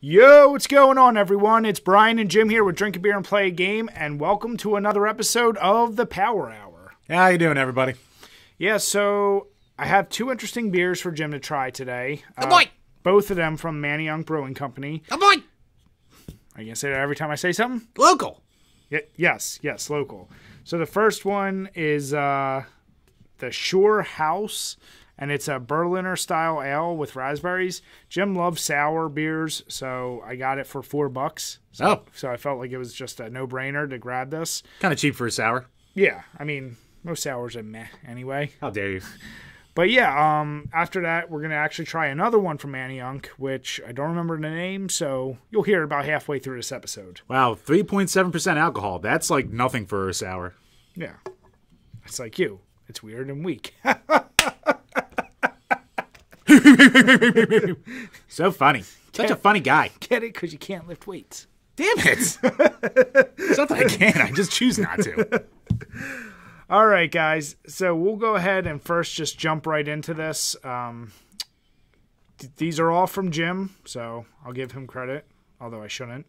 Yo, what's going on, everyone? It's Brian and Jim here with Drink a Beer and Play a Game, and welcome to another episode of the Power Hour. How you doing, everybody? Yeah, so I have two interesting beers for Jim to try today. Boy! Both of them from Manny Young Brewing Company. Oh boy! Are you going to say that every time I say something? Local. Yes, local. So the first one is the Shore House, and it's a Berliner-style ale with raspberries. Jim loves sour beers, so I got it for $4. So I felt like it was just a no-brainer to grab this. Kind of cheap for a sour. Yeah, I mean, most sours are meh anyway. How dare you? But yeah, after that, we're going to actually try another one from Manny Young, which I don't remember the name, so you'll hear it about halfway through this episode. Wow, 3.7% alcohol. That's like nothing for a sour. Yeah. It's like you. It's weird and weak. So funny. Such a funny guy. Get it? Because you can't lift weights. Damn it. It's not that I can't. I just choose not to. All right, guys. So we'll go ahead and first just jump right into this. These are all from Jim, so I'll give him credit, although I shouldn't.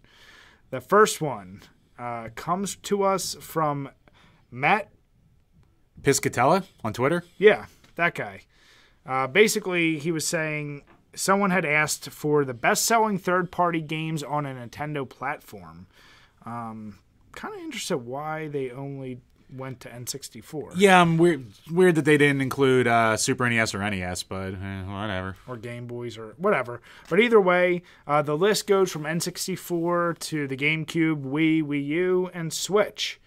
The first one comes to us from Matt Piscatella on Twitter? Yeah, that guy. Basically, he was saying someone had asked for the best-selling third-party games on a Nintendo platform. Kind of interested why they only went to N64. Yeah, weird that they didn't include Super NES or NES, but whatever. Or Game Boys or whatever. But either way, the list goes from N64 to the GameCube, Wii U, and Switch.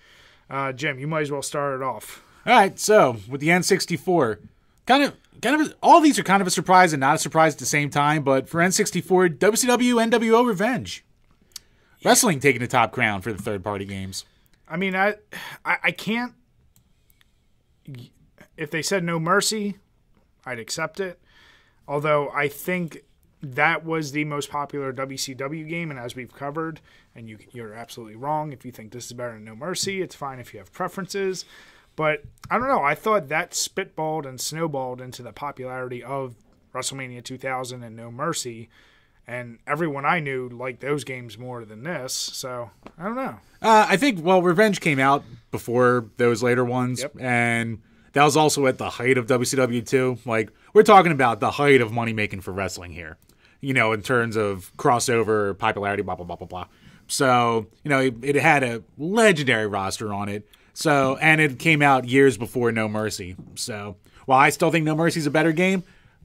Jim, you might as well start it off. All right, so with the N64, kind of all these are kind of a surprise and not a surprise at the same time, but for N64, WCW NWO Revenge. Yeah. Wrestling taking the top crown for the third-party games. I mean, I can't... If they said No Mercy, I'd accept it. Although I think that was the most popular WCW game, and as we've covered, and you're absolutely wrong if you think this is better than No Mercy. It's fine if you have preferences. But, I don't know, I thought that spitballed and snowballed into the popularity of WrestleMania 2000 and No Mercy, and everyone I knew liked those games more than this, so I don't know. I think, Revenge came out before those later ones, yep. And that was also at the height of WCW too. Like, we're talking about the height of money-making for wrestling here, in terms of crossover, popularity, blah, blah, blah, blah, blah. So, it had a legendary roster on it. So, and it came out years before No Mercy. So, while I still think No Mercy is a better game,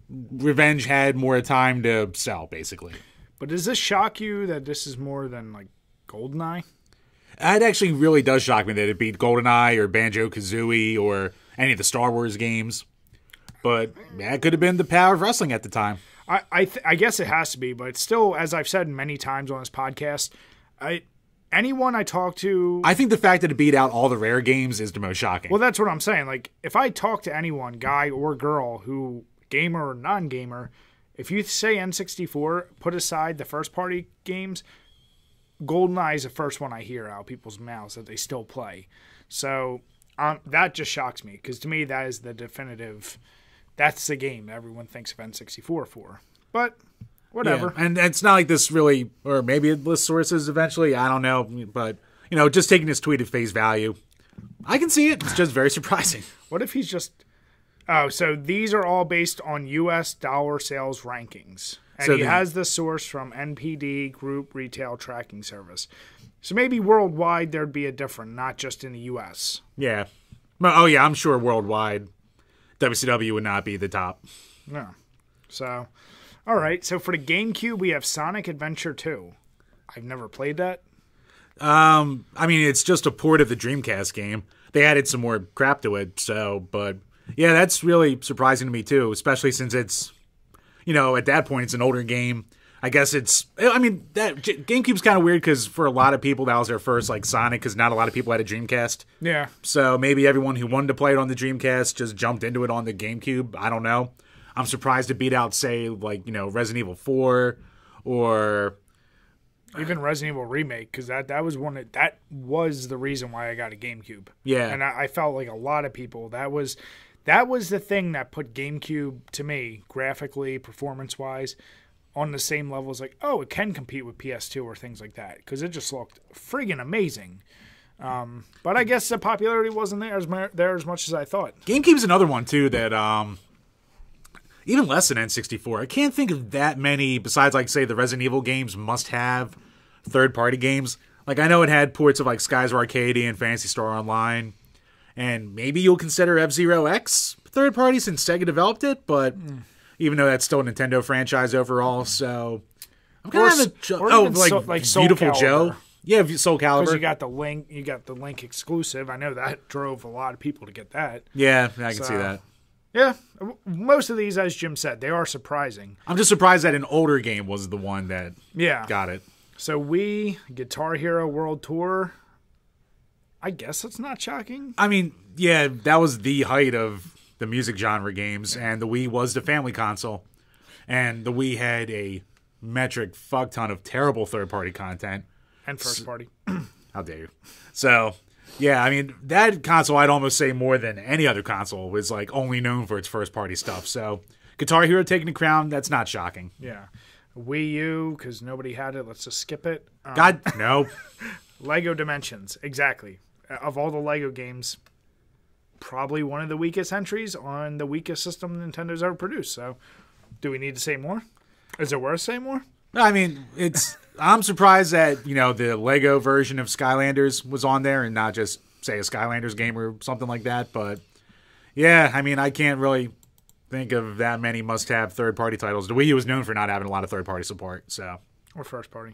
Revenge had more time to sell, basically. But does this shock you that this is more than, like, GoldenEye? It actually really does shock me that it beat GoldenEye or Banjo-Kazooie or any of the Star Wars games. But that could have been the power of wrestling at the time. I guess it has to be, but still, as I've said many times on this podcast, anyone I talk to... I think the fact that it beat out all the Rare games is the most shocking. Well, that's what I'm saying. Like, if I talk to anyone, guy or girl, who, gamer or non-gamer, if you say N64, put aside the first-party games, GoldenEye is the first one I hear out of people's mouths that they still play. So, that just shocks me, because to me, that is the definitive... That's the game that everyone thinks of N64 for. But... whatever. Yeah. And it's not like this really, or maybe it lists sources eventually, I don't know, but, just taking this tweet at face value, I can see it. It's just very surprising. What if he's just... Oh, so these are all based on U.S. dollar sales rankings. And so he has the source from NPD Group Retail Tracking Service. So maybe worldwide there'd be a different, not just in the U.S. Yeah. Oh, yeah, I'm sure worldwide WCW would not be the top. No. So... All right, so for the GameCube, we have Sonic Adventure 2. I've never played that. I mean, it's just a port of the Dreamcast game. They added some more crap to it, but yeah, that's really surprising to me too, especially since it's, at that point, it's an older game. I guess that GameCube's kind of weird because for a lot of people, that was their first, Sonic, because not a lot of people had a Dreamcast. Yeah. So maybe everyone who wanted to play it on the Dreamcast just jumped into it on the GameCube. I don't know. I'm surprised it beat out, say, Resident Evil 4 or... Even Resident Evil Remake, because that was the reason why I got a GameCube. Yeah. And I felt like a lot of people, that was the thing that put GameCube, to me, graphically, performance-wise, on the same level as like, oh, it can compete with PS2 or things like that, because it just looked friggin' amazing. But I guess the popularity wasn't there as much as I thought. GameCube's another one too that even less than N64. I can't think of that many besides like say the Resident Evil games must have third-party games. Like I know it had ports of like Skies Arcade and Phantasy Star Online, and maybe you'll consider F-Zero X third-party since Sega developed it, but even though that's still a Nintendo franchise overall, so I'm kind of like Soul Beautiful Calibur. Joe. Yeah, Soul Calibur. Because you got the Link exclusive. I know that drove a lot of people to get that. Yeah, I can see that. Yeah, most of these, as Jim said, they are surprising. I'm just surprised that an older game was the one that got it. So Guitar Hero World Tour, I guess that's not shocking. I mean, yeah, that was the height of the music genre games, and the Wii was the family console. And the Wii had a metric fuck ton of terrible third-party content. And first party. How dare you. So, yeah, I mean, that console, I'd almost say more than any other console, was like only known for its first-party stuff. So, Guitar Hero taking the crown, that's not shocking. Yeah. Wii U, because nobody had it. Let's just skip it. God, no. Lego Dimensions, exactly. Of all the Lego games, probably one of the weakest entries on the weakest system Nintendo's ever produced. So, do we need to say more? Is it worth saying more? I mean, I'm surprised that, the Lego version of Skylanders was on there and not just, say, a Skylanders game or something like that. But, yeah, I mean, I can't really think of that many must-have third-party titles. The Wii U was known for not having a lot of third-party support, so. Or first-party.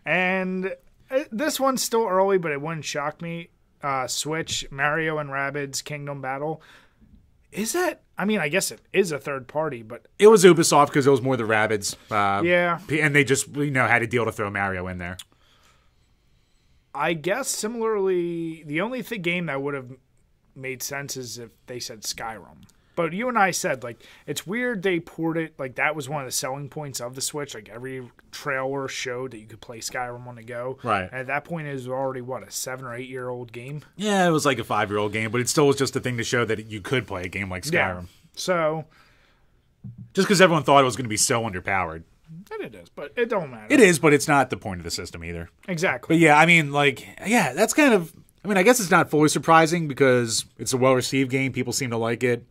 And this one's still early, but it wouldn't shock me. Switch, Mario and Rabbids Kingdom Battle. Is that... I mean, I guess it is a third party, but... It was Ubisoft because it was more the Rabbids. Yeah. And they just, had a deal to throw Mario in there. I guess, similarly, the only game that would have made sense is if they said Skyrim. But you and I said, like, it's weird they poured it... Like, that was one of the selling points of the Switch. Like, every trailer showed that you could play Skyrim on the go. Right. And at that point, it was already, a 7 or 8 year old game? Yeah, it was like a 5-year-old game, but it still was just a thing to show that you could play a game like Skyrim. Yeah. So... Just because everyone thought it was going to be so underpowered. And it is, but it don't matter. It is, but it's not the point of the system either. Exactly. But yeah, I mean, that's kind of... I mean, I guess it's not fully surprising because it's a well-received game. People seem to like it.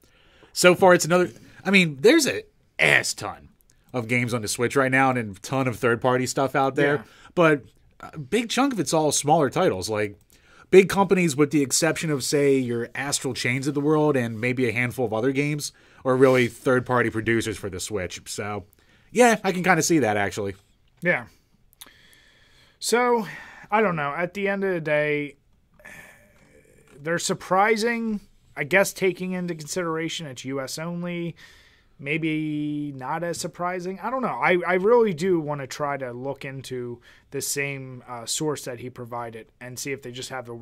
So far, it's another... I mean, there's an ass ton of games on the Switch right now and a ton of third-party stuff out there. Yeah. But a big chunk of it's all smaller titles. Like, big companies, with the exception of, say, your Astral Chains of the world and maybe a handful of other games, are really third-party producers for the Switch. So, yeah, I can kind of see that, actually. Yeah. So, I don't know. At the end of the day, they're surprising... I guess taking into consideration it's U.S. only, maybe not as surprising. I don't know. I really do want to try to look into the same source that he provided and see if they just have the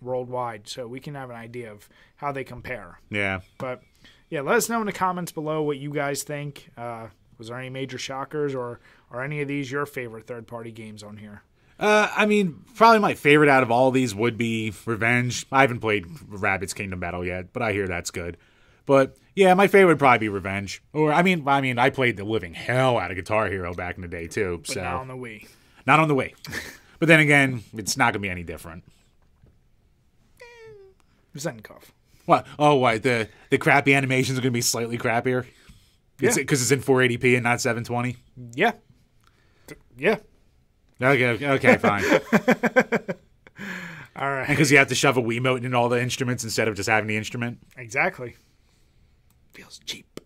worldwide so we can have an idea of how they compare. Yeah. But, yeah, let us know in the comments below what you guys think. Was there any major shockers or are any of these your favorite third-party games on here? I mean, probably my favorite out of all these would be Revenge. I haven't played Rabbids Kingdom Battle yet, but I hear that's good. But yeah, my favorite would probably be Revenge. Or I mean, I played the living hell out of Guitar Hero back in the day too. But not on the Wii. Not on the Wii. But then again, it's not gonna be any different. Zenkoff. What? Oh, what? The crappy animations are gonna be slightly crappier. Yeah. Because it's in 480p and not 720. Yeah. Yeah. Okay, fine. All right. And because you have to shove a Wiimote in all the instruments instead of just having the instrument. Exactly. Feels cheap.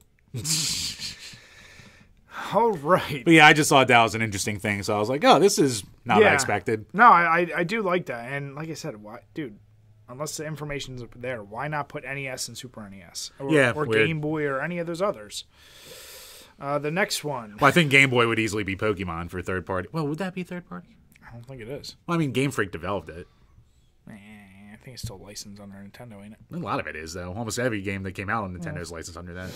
All right. But yeah, I just thought that was an interesting thing. So I was like, oh, this is not what I expected. No, I do like that. And like I said, dude, unless the information's there, why not put NES and Super NES? Or Game Boy or any of those others? The next one. Well, I think Game Boy would easily be Pokemon for third party. Well, would that be third party? I don't think it is. Well, I mean, Game Freak developed it. I think it's still licensed under Nintendo, ain't it? A lot of it is, though. Almost every game that came out on Nintendo is licensed under that.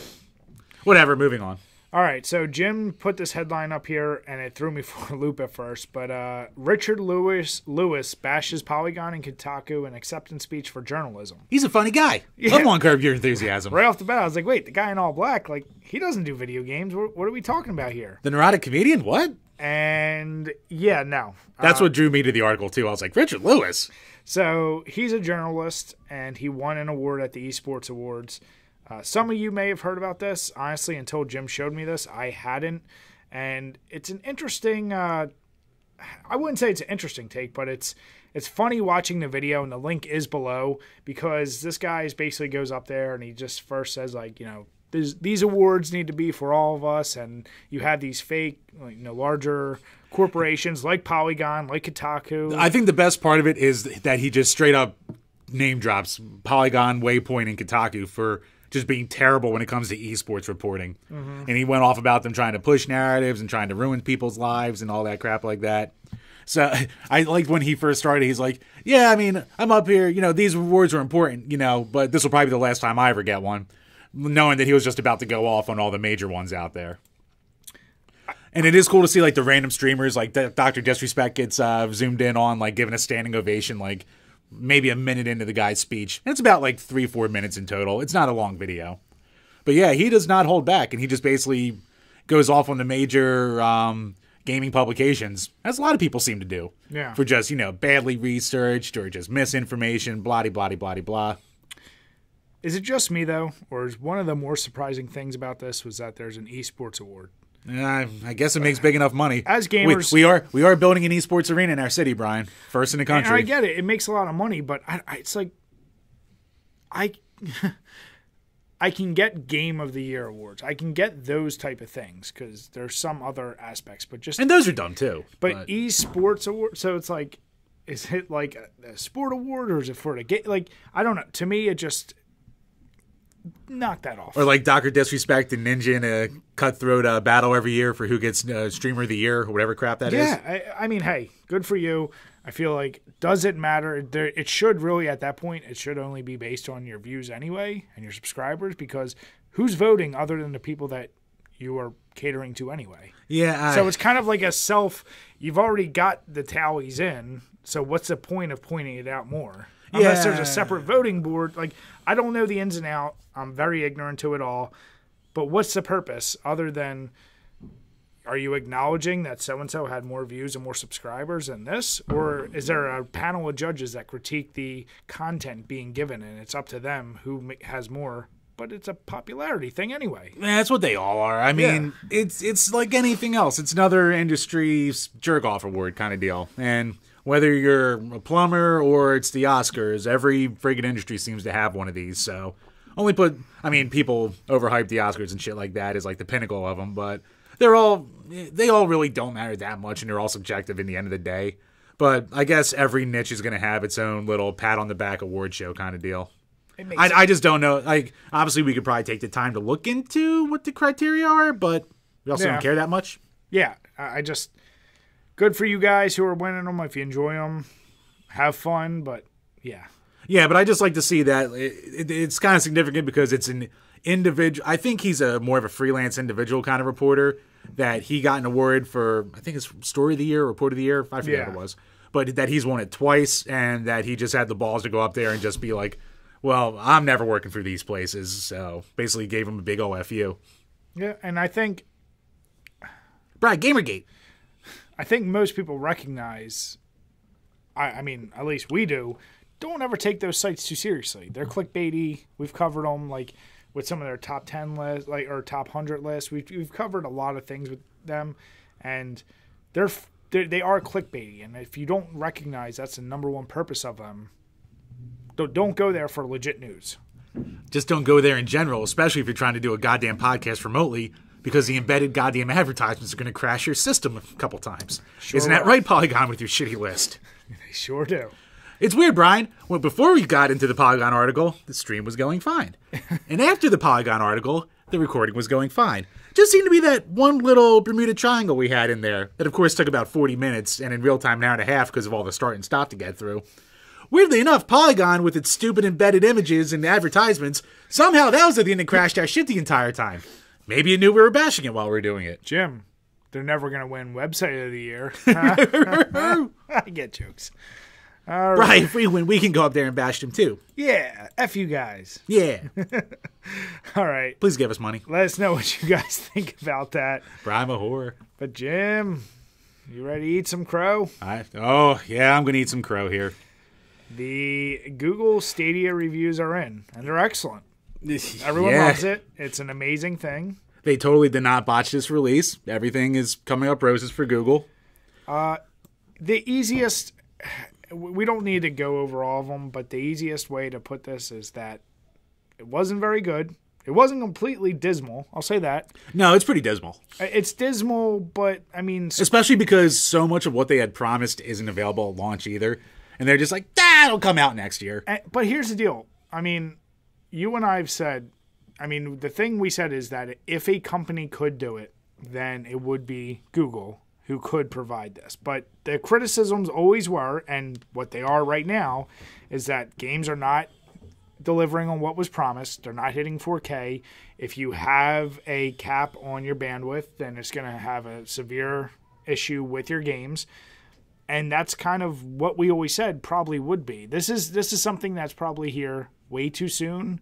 Whatever, moving on. All right, so Jim put this headline up here, and it threw me for a loop at first. But Richard Lewis bashes Polygon and Kotaku in acceptance speech for journalism. He's a funny guy. Yeah. Love on Curb Your Enthusiasm. Right off the bat, I was like, wait, the guy in all black, like, he doesn't do video games. What are we talking about here? The neurotic comedian? What? And, yeah, no. That's what drew me to the article, too. I was like, Richard Lewis? So he's a journalist, and he won an award at the Esports Awards. Some of you may have heard about this. Honestly, until Jim showed me this, I hadn't. And it's an interesting, I wouldn't say it's an interesting take, but it's funny watching the video, and the link is below, because this guy basically goes up there and he just first says, like, you know, these awards need to be for all of us, and you have these fake, like, you know, larger corporations like Polygon, like Kotaku. I think the best part of it is that he just straight up name drops Polygon, Waypoint, and Kotaku for just being terrible when it comes to esports reporting. Mm-hmm. And he went off about them trying to push narratives and trying to ruin people's lives and all that crap like that. So I liked when he first started, he's like, yeah, I mean, I'm up here, you know, these awards are important, you know, but this will probably be the last time I ever get one, knowing that he was just about to go off on all the major ones out there. And it is cool to see, like, the random streamers, like Dr. Disrespect gets zoomed in on, like, giving a standing ovation, like, maybe a minute into the guy's speech. And it's about, like, 3-4 minutes in total. It's not a long video. But, yeah, he does not hold back, and he just basically goes off on the major gaming publications, as a lot of people seem to do. Yeah. For just, you know, badly researched or just misinformation, blah-de-blah-de-blah-de-blah. Is it just me, though? Or is one of the more surprising things about this was that there's an esports award? I guess it makes big enough money. As gamers, we are building an esports arena in our city, Brian. First in the country. And I get it; it makes a lot of money, but it's like I can get Game of the Year awards. I can get those type of things because there's some other aspects, but and those are dumb too. But esports award, so it's like, is it like a sport award or is it for the game? Like, I don't know. To me, it just knock that off. Or like Dr. Disrespect and Ninja in a cutthroat battle every year for who gets Streamer of the Year or whatever crap that is. Yeah, I mean, hey, good for you. I feel like, does it matter? It should really, at that point, it should only be based on your views anyway and your subscribers, because who's voting other than the people that you are catering to anyway? Yeah. So it's kind of like you've already got the tallies in, so what's the point of pointing it out more? Unless there's a separate voting board. Like, I don't know the ins and outs. I'm very ignorant to it all. But what's the purpose other than, are you acknowledging that so-and-so had more views and more subscribers than this? Or is there a panel of judges that critique the content being given, and it's up to them who has more? But it's a popularity thing anyway. That's what they all are. I mean, it's like anything else. It's another industry jerk-off award kind of deal. And whether you're a plumber or it's the Oscars, every friggin' industry seems to have one of these. So people overhype the Oscars and shit like that is like the pinnacle of them, but they all really don't matter that much, and they're all subjective in the end of the day. But I guess every niche is going to have its own little pat on the back award show kind of deal. I just don't know. Like, obviously we could probably take the time to look into what the criteria are, but we also don't care that much. Yeah, I just... Good for you guys who are winning them. If you enjoy them, have fun. But yeah. Yeah, but I just like to see that it's kind of significant because it's an individual. I think he's more of a freelance individual kind of reporter, that he got an award for, I think it's Story of the Year, Report of the Year. I forget what it was. But that he's won it twice, and that he just had the balls to go up there and just be like, well, I'm never working for these places. So basically gave him a big OFU. Yeah, and I think... Brad, Gamergate. I think most people recognize, I mean, at least we do, don't ever take those sites too seriously. They're clickbaity. We've covered them, like, with some of their top 10 lists, like, or top 100 lists. We've covered a lot of things with them, and they are clickbaity. And if you don't recognize that's the number one purpose of them, don't go there for legit news. Just don't go there in general, especially if you're trying to do a goddamn podcast remotely, because the embedded goddamn advertisements are going to crash your system a couple times. Sure. Isn't that right, Polygon, with your shitty list? They sure do. It's weird, Brian. Well, before we got into the Polygon article, the stream was going fine. And after the Polygon article, the recording was going fine. Just seemed to be that one little Bermuda Triangle we had in there that, of course, took about 40 minutes, and in real time, an hour and a half because of all the start and stop to get through. Weirdly enough, Polygon, with its stupid embedded images and advertisements, somehow that was the thing that crashed our shit the entire time. Maybe you knew we were bashing it while we were doing it. Jim, they're never going to win Website of the Year. I get jokes. All right. Right, if we win, we can go up there and bash them too. Yeah, F you guys. Yeah. All right. Please give us money. Let us know what you guys think about that. I'm a whore. But Jim, you ready to eat some crow? Oh, yeah, I'm going to eat some crow here. The Google Stadia reviews are in, and they're excellent. Everyone loves it. It's an amazing thing. They totally did not botch this release. Everything is coming up roses for Google. The easiest... We don't need to go over all of them, but the easiest way to put this is that it wasn't very good. It wasn't completely dismal. I'll say that. No, it's pretty dismal. It's dismal, but, I mean... Especially because so much of what they had promised isn't available at launch either. And they're just like, it'll come out next year. But here's the deal. I mean, you and I have said... I mean, the thing we said is that if a company could do it, then it would be Google who could provide this. But the criticisms always were, and what they are right now, is that games are not delivering on what was promised. They're not hitting 4K. If you have a cap on your bandwidth, then it's going to have a severe issue with your games. And that's kind of what we always said probably would be. This is something that's probably here way too soon.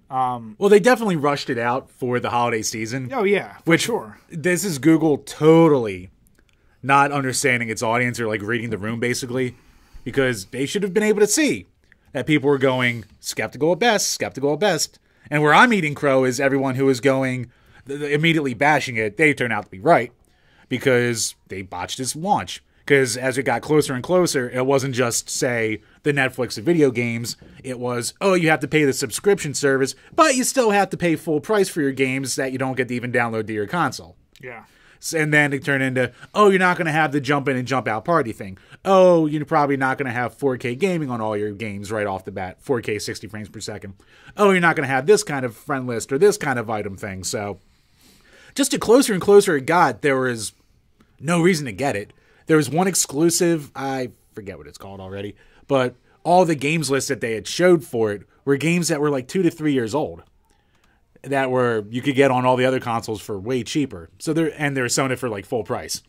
Well, they definitely rushed it out for the holiday season. Oh, yeah, for sure. This is Google totally not understanding its audience or like reading the room, basically, because they should have been able to see that people were going skeptical at best. And where I'm eating crow is everyone who is going immediately bashing it. They turn out to be right because they botched its launch. Because as it got closer and closer, it wasn't just, say, the Netflix of video games. It was, you have to pay the subscription service, but you still have to pay full price for your games that you don't get to even download to your console. Yeah. And then it turned into, you're not going to have the jump in and jump out party thing. You're probably not going to have 4K gaming on all your games right off the bat, 4K 60 frames per second. You're not going to have this kind of friend list or this kind of item thing. So just the closer and closer it got, there was no reason to get it. There was one exclusive, I forget what it's called already, but all the games lists that they had showed for it were games that were like 2 to 3 years old. That were you could get on all the other consoles for way cheaper. So they're selling it for like full price.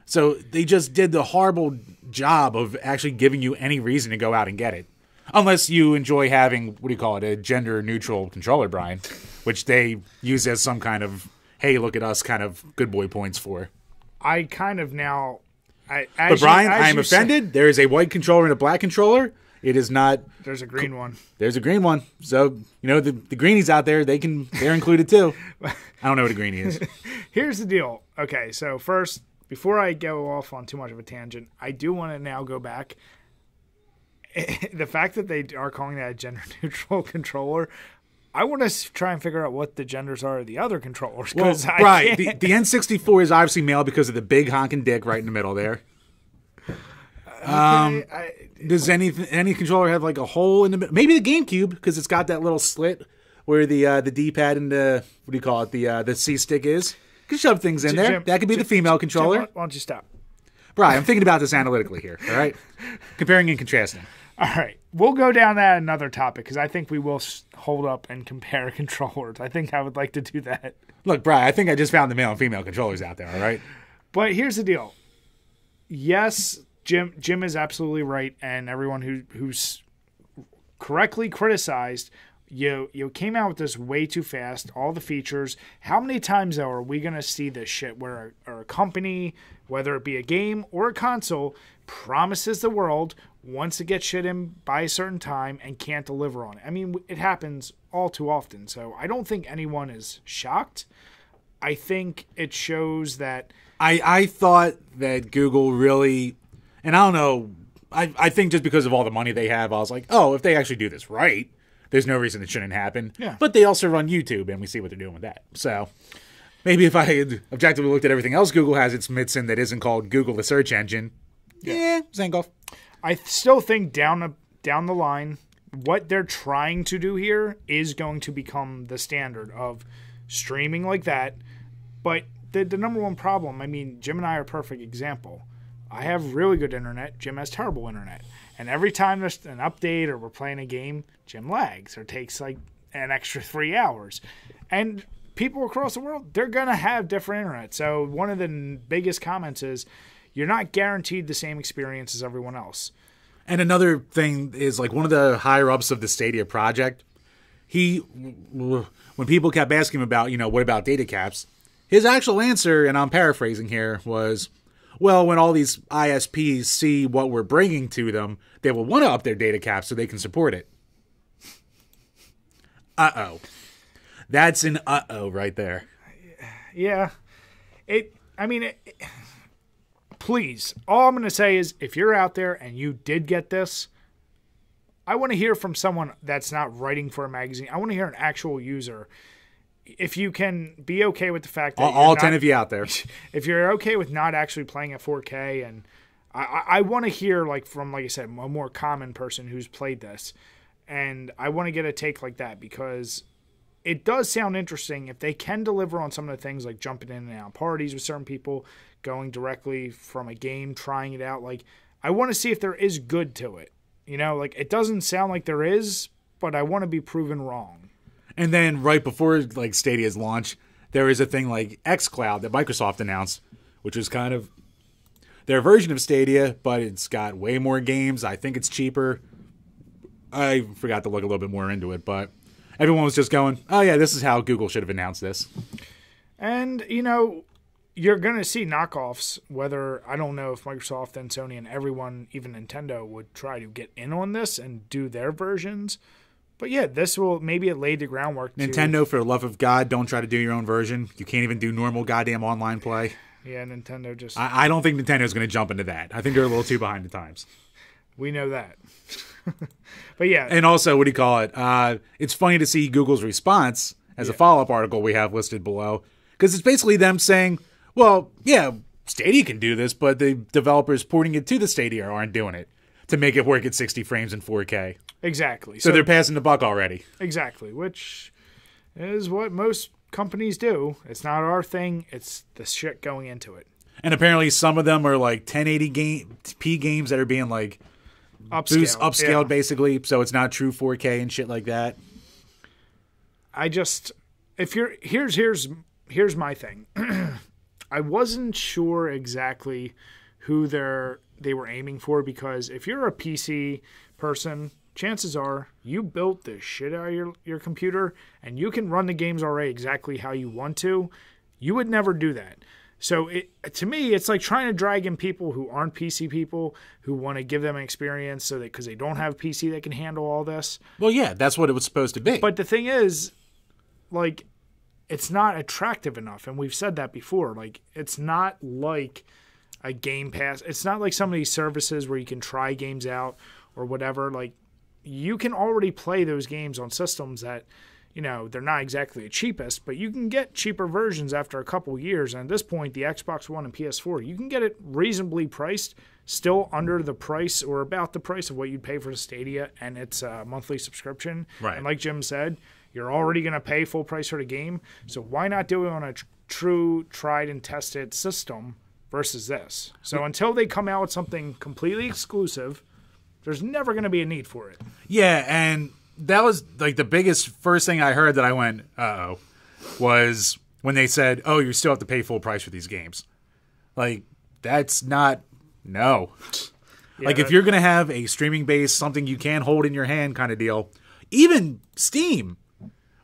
So they just did the horrible job of actually giving you any reason to go out and get it. Unless you enjoy having, a gender neutral controller, Brian, which they use as some kind of, hey, look at us kind of good boy points for. I kind of now... But Brian, I am offended. There is a white controller and a black controller. It is not. There's a green one. There's a green one. So, the greenies out there, they're included too. I don't know what a greenie is. Here's the deal. Okay, so first, before I go off on too much of a tangent, I do want to now go back. The fact that they are calling that a gender neutral controller, I want to try and figure out what the genders are of the other controllers. Well, right. The N64 is obviously male because of the big honking dick right in the middle there. Does any controller have like a hole in the middle? Maybe the GameCube, because it's got that little slit where the D-pad and the the C stick is. You can shove things in there. Jim, that could be the female controller. Jim, why don't you stop? Brian, I'm thinking about this analytically here. All right, comparing and contrasting. All right, we'll go down that another topic because I think we will hold up and compare controllers. I think I would like to do that. Look, Brian, I think I just found the male and female controllers out there. All right, but here's the deal. Yes. Jim is absolutely right, and everyone who's correctly criticized, you came out with this way too fast, all the features. How many times, though, are we going to see this shit where a company, whether it be a game or a console, promises the world, wants to get shit in by a certain time, and can't deliver on it? I mean, it happens all too often, so I don't think anyone is shocked. I think it shows that... I thought that Google really... And I don't know, I think just because of all the money they have, I was like, if they actually do this right, there's no reason it shouldn't happen. Yeah. But they also run YouTube, and we see what they're doing with that. So maybe if I had objectively looked at everything else Google has its mitts in that isn't called Google the search engine, Zangoff. I still think down the line, what they're trying to do here is going to become the standard of streaming like that. But the number one problem, I mean, Jim and I are a perfect example. I have really good internet. Jim has terrible internet. And every time there's an update or we're playing a game, Jim lags or takes like an extra 3 hours. And people across the world, they're going to have different internet. So one of the biggest comments is you're not guaranteed the same experience as everyone else. And another thing is, like, one of the higher-ups of the Stadia project, when people kept asking him about, what about data caps, his actual answer, and I'm paraphrasing here, was, well, when all these ISPs see what we're bringing to them, they will want to up their data cap so they can support it. Uh-oh. That's an uh-oh right there. Yeah. Please, all I'm going to say is if you're out there and you did get this, I want to hear from someone that's not writing for a magazine. I want to hear an actual user. If you can be okay with the fact that all 10 of you out there, if you're okay with not actually playing at 4K, and I want to hear from, like I said, a more common person who's played this, and I want to get a take like that because it does sound interesting if they can deliver on some of the things like jumping in and out of parties with certain people, going directly from a game, trying it out. Like, I want to see if there is good to it. It doesn't sound like there is, but I want to be proven wrong. And then right before Stadia's launch, there is a thing like xCloud that Microsoft announced, which is kind of their version of Stadia, but it's got way more games. I think it's cheaper. I forgot to look a little bit more into it, but everyone was just going, oh yeah, this is how Google should have announced this. And, you're going to see knockoffs, whether, I don't know if Microsoft and Sony and everyone, even Nintendo, would try to get in on this and do their versions. But yeah, this will, maybe it laid the groundwork. Nintendo, for the love of God, don't try to do your own version. You can't even do normal goddamn online play. Yeah, Nintendo just... I don't think Nintendo's going to jump into that. I think they're a little too behind the times. We know that. But yeah. And also, what do you call it? It's funny to see Google's response as a follow-up article we have listed below. Because it's basically them saying, well, yeah, Stadia can do this, but the developers porting it to the Stadia aren't doing it to make it work at 60 frames in 4K. Exactly. So they're passing the buck already. Exactly, which is what most companies do. It's not our thing. It's the shit going into it. And apparently some of them are like 1080p games that are being like upscaled basically, so it's not true 4K and shit like that. Here's my thing. I wasn't sure exactly who they were aiming for, because if you're a PC person, chances are you built the shit out of your computer and you can run the games already exactly how you want to. You would never do that. So to me, it's like trying to drag in people who aren't PC people, who want to give them an experience so that because they don't have a PC that can handle all this. Well, yeah, that's what it was supposed to be. But the thing is, like, it's not attractive enough, and we've said that before. Like, it's not like a Game Pass. It's not like some of these services where you can try games out or whatever. Like, you can already play those games on systems that, they're not exactly the cheapest, but you can get cheaper versions after a couple years. And at this point, the Xbox One and PS4, you can get it reasonably priced, still under the price or about the price of what you'd pay for the Stadia and its monthly subscription. Right. And like Jim said, you're already going to pay full price for the game, so why not do it on a true, tried and tested system versus this? So until they come out with something completely exclusive, there's never going to be a need for it. Yeah, and that was like the biggest first thing I heard that I went, uh-oh, was when they said, oh, you still have to pay full price for these games. Like, that's not, no. Yeah, like, if you're going to have a streaming-based, something you can hold in your hand kind of deal, even Steam,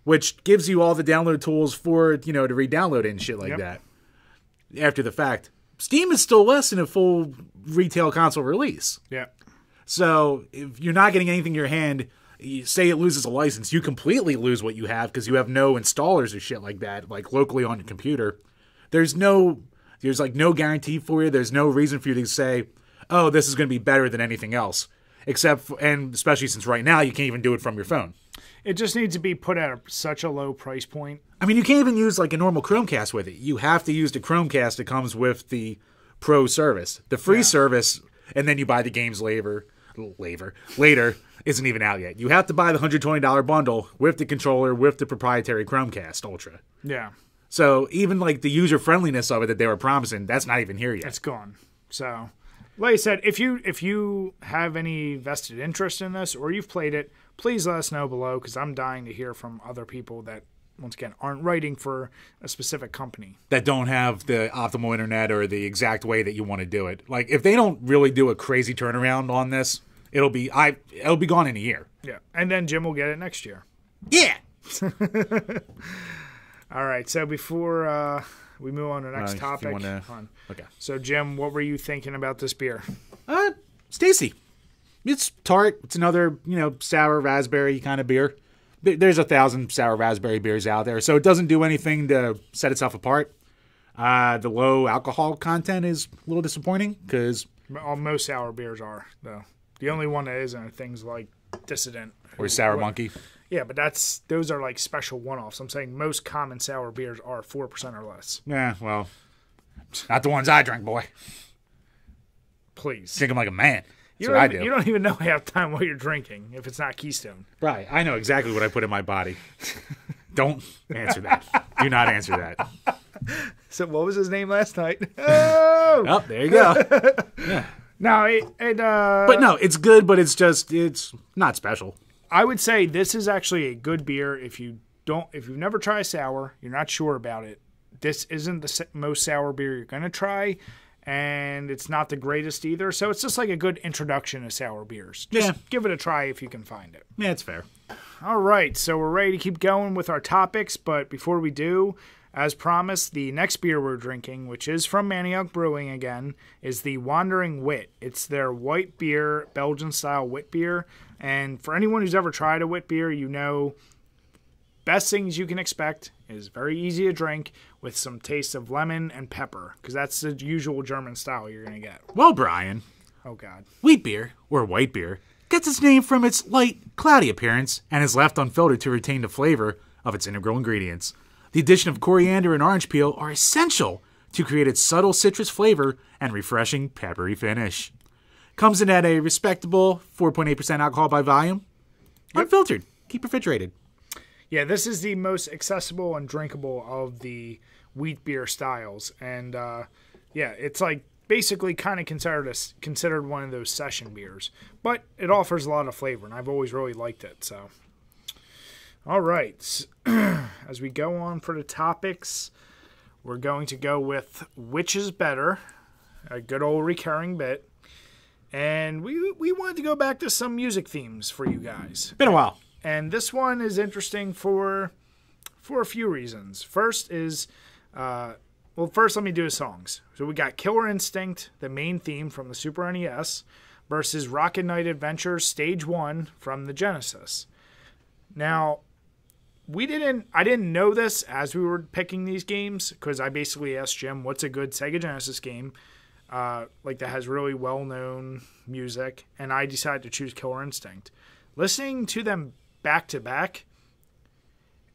which gives you all the download tools for, to re-download it and shit like that. After the fact, Steam is still less than a full retail console release. Yeah. So if you're not getting anything in your hand, say it loses a license, you completely lose what you have because you have no installers or shit like that, like locally on your computer. There's no guarantee for you. There's no reason for you to say, oh, this is going to be better than anything else. And especially since right now you can't even do it from your phone. It just needs to be put at such a low price point. I mean, you can't even use like a normal Chromecast with it. You have to use the Chromecast that comes with the Pro service. The free service, and then you buy the games later, isn't even out yet. You have to buy the $120 bundle with the controller, with the proprietary Chromecast Ultra. Yeah. So even like the user-friendliness of it that they were promising, that's not even here yet. It's gone. So, like I said, if you have any vested interest in this or you've played it, please let us know below, because I'm dying to hear from other people that once again, aren't writing for a specific company. That don't have the optimal internet or the exact way that you want to do it. Like, if they don't really do a crazy turnaround on this, it'll be gone in a year. Yeah, and then Jim will get it next year. Yeah. All right, so before we move on to the next topic. Okay. So, Jim, what were you thinking about this beer? Stacy. It's tart. It's another, sour raspberry kind of beer. There's 1,000 sour raspberry beers out there, so it doesn't do anything to set itself apart. The low alcohol content is a little disappointing because most sour beers are, though. The only one that isn't are things like Dissident or Sour Monkey. Yeah, but those are like special one-offs. I'm saying most common sour beers are 4% or less. Yeah, well, not the ones I drink, boy. Please. Think I'm like a man. That's what I do. You don't even know half the time what you're drinking if it's not Keystone. Right. I know exactly what I put in my body. Don't answer that. Do not answer that. So what was his name last night? Oh, there you go. Yeah. No, but no, it's good, but it's not special. I would say this is actually a good beer if you've never tried sour, you're not sure about it. This isn't the most sour beer you're going to try, and it's not the greatest either. So it's just like a good introduction to sour beers. Just give it a try if you can find it. Yeah, it's fair. All right, so we're ready to keep going with our topics, but before we do, as promised, the next beer we're drinking, which is from Manioc Brewing again, is the Wandering Wit. It's their white beer, Belgian-style wit beer. And for anyone who's ever tried a wit beer, best things you can expect is very easy to drink with some taste of lemon and pepper, because that's the usual German style you're going to get. Well, Brian. Oh, God. Wheat beer, or white beer, gets its name from its light, cloudy appearance and is left unfiltered to retain the flavor of its integral ingredients. The addition of coriander and orange peel are essential to create its subtle citrus flavor and refreshing peppery finish. Comes in at a respectable 4.8% alcohol by volume. Yep. Unfiltered. Keep refrigerated. Yeah, this is the most accessible and drinkable of the wheat beer styles. And, it's like basically kind of considered one of those session beers. But it offers a lot of flavor, and I've always really liked it. So, all right. As we go on for the topics, we're going to go with Which is Better, a good old recurring bit. And we wanted to go back to some music themes for you guys. Been a while. And this one is interesting for a few reasons. First is, first let me do the songs. So we got Killer Instinct, the main theme from the Super NES, versus Rocket Knight Adventure Stage 1 from the Genesis. Now, I didn't know this as we were picking these games, because I basically asked Jim, what's a good Sega Genesis game? That has really well-known music, and I decided to choose Killer Instinct. Listening to them back to back,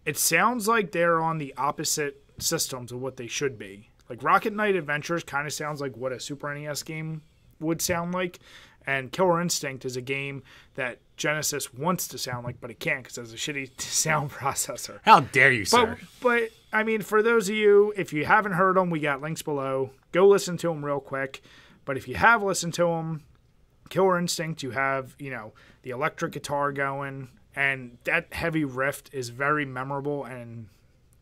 it sounds like they're on the opposite systems of what they should be. Like Rocket Knight Adventures kind of sounds like what a Super NES game would sound like, and Killer Instinct is a game that Genesis wants to sound like, but it can't because it has a shitty sound processor. How dare you, sir? But I mean, for those of you, if you haven't heard them, we got links below. Go listen to them real quick. But if you have listened to them, Killer Instinct, you have, the electric guitar going, and that heavy riff is very memorable, and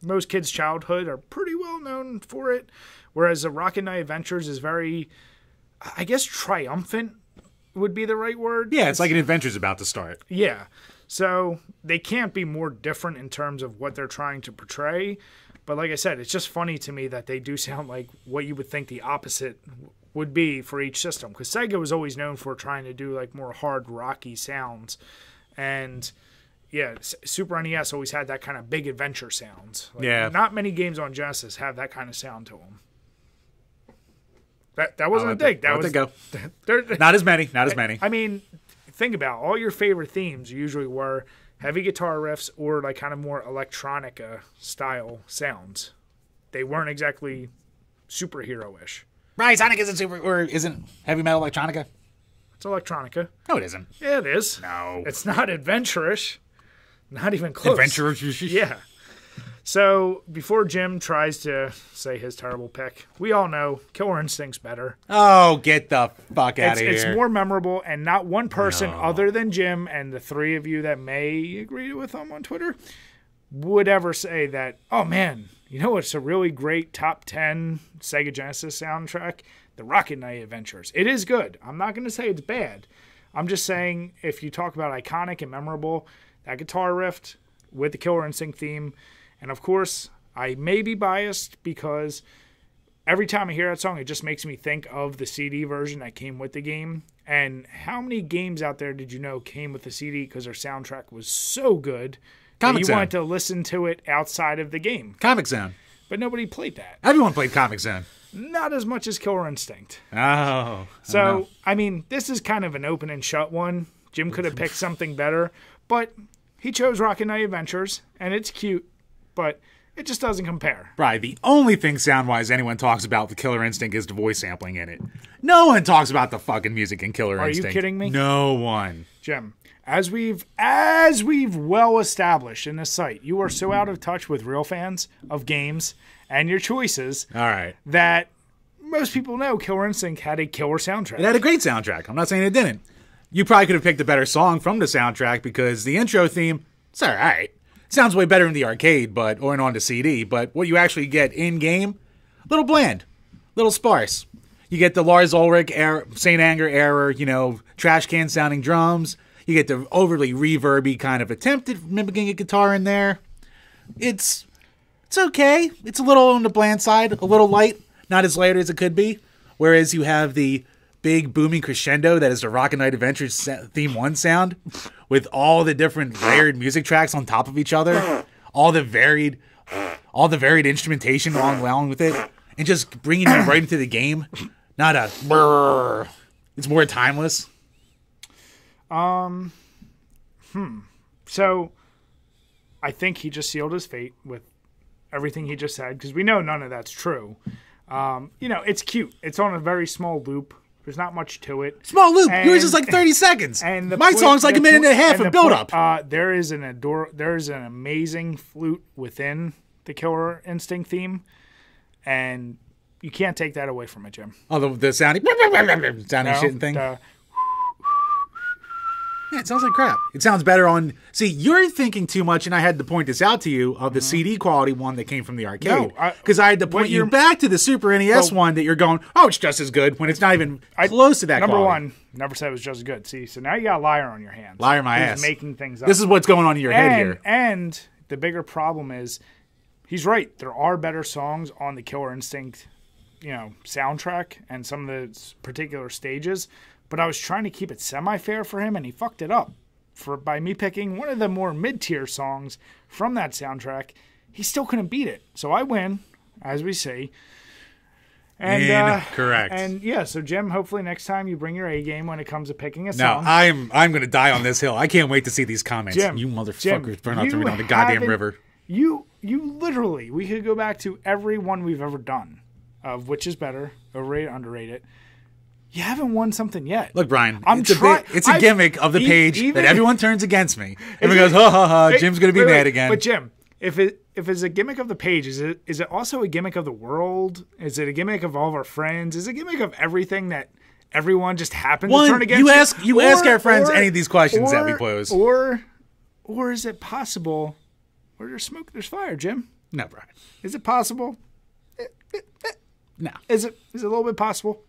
most kids' childhood are pretty well known for it. Whereas the Rocket Knight Adventures is very, I guess, triumphant would be the right word. Yeah, it's like an adventure's about to start. Yeah. So they can't be more different in terms of what they're trying to portray. But like I said, it's just funny to me that they do sound like what you would think the opposite would be for each system. Because Sega was always known for trying to do like more hard, rocky sounds. And yeah, Super NES always had that kind of big adventure sounds. Not many games on Genesis have that kind of sound to them. That wasn't a dig. That was go. Not as many. I mean, think about it. All your favorite themes usually were heavy guitar riffs or like kind of more electronica style sounds. They weren't exactly superhero-ish. Right, Sonic isn't heavy metal electronica? It's electronica. No, it isn't. Yeah, it is. No. It's not adventure-ish. Not even close. Adventure-ish? Yeah. So, before Jim tries to say his terrible pick, we all know Killer Instinct's better. Oh, get the fuck out of here. It's more memorable, and not one person other than Jim and the three of you that may agree with him on Twitter would ever say that, oh man, you know what's a really great top 10 Sega Genesis soundtrack? The Rocket Knight Adventures. It is good. I'm not going to say it's bad. I'm just saying if you talk about iconic and memorable, that guitar riff with the Killer Instinct theme, and of course, I may be biased because every time I hear that song, it just makes me think of the CD version that came with the game. And how many games out there did you know came with the CD because their soundtrack was so good that you wanted to listen to it outside of the game? Comic Zone. But nobody played that. Everyone played Comic Zone. Not as much as Killer Instinct. Oh. So, I mean, this is kind of an open and shut one. Jim could have picked something better, but he chose Rocket Knight Adventures, and it's cute, but it just doesn't compare. Right. The only thing sound-wise anyone talks about with Killer Instinct is the voice sampling in it. No one talks about the fucking music in Killer Instinct. Are you kidding me? No one. Jim, as we've well established in this site, you are so out of touch with real fans of games and your choices. All right. That most people know Killer Instinct had a killer soundtrack. It had a great soundtrack. I'm not saying it didn't. You probably could have picked a better song from the soundtrack because the intro theme, it's all right. It sounds way better in the arcade, or on the CD, but what you actually get in-game, a little bland, a little sparse. You get the Lars Ulrich, St. Anger error, trash can sounding drums. You get the overly reverby kind of attempt at mimicking a guitar in there. It's okay. It's a little on the bland side, a little light, not as light as it could be. Whereas you have the big booming crescendo that is the Rocket Knight Adventures Theme 1 sound with all the different layered music tracks on top of each other, all the varied instrumentation along with it, and just bringing you right into the game. Not a brrr. It's more timeless. So I think he just sealed his fate with everything he just said because we know none of that's true. It's cute. It's on a very small loop. There's not much to it. Small loop. Yours is like 30 seconds. And my song's like a minute and a half of build up. There is an amazing flute within the Killer Instinct theme, and you can't take that away from it, Jim. Oh, the sounding shit thing. Yeah, it sounds like crap. It sounds better on... See, you're thinking too much, and I had to point this out to you, of the CD quality one that came from the arcade. Because I had to point you back to the Super NES one that you're going, oh, it's just as good, when it's not even close to that Number quality. one, never said it was just as good. See, so now you got a liar on your hands. Liar my ass. Making things up. This is what's going on in your head here. And the bigger problem is, he's right. There are better songs on the Killer Instinct, soundtrack and some of the particular stages. But I was trying to keep it semi-fair for him, and he fucked it up. By me picking one of the more mid-tier songs from that soundtrack, he still couldn't beat it. So I win, as we say. And, correct. And yeah, so Jim, hopefully next time you bring your A game when it comes to picking a song. No, I'm going to die on this hill. I can't wait to see these comments. Jim, you motherfuckers burn out to me down the goddamn river. You literally, we could go back to every one we've ever done of which is better, overrated, underrated. You haven't won something yet. Look, Brian, it's a gimmick of the page that everyone turns against me. Everyone goes, ha, ha, ha, Jim's going to be mad again. But Jim, if it's a gimmick of the page, is it also a gimmick of the world? Is it a gimmick of all of our friends? Is it a gimmick of everything that everyone just happens to turn against you? Ask our friends any of these questions that we pose. Or is it possible where there's smoke, there's fire, Jim? No, Brian. Is it possible? No. Is it a little bit possible?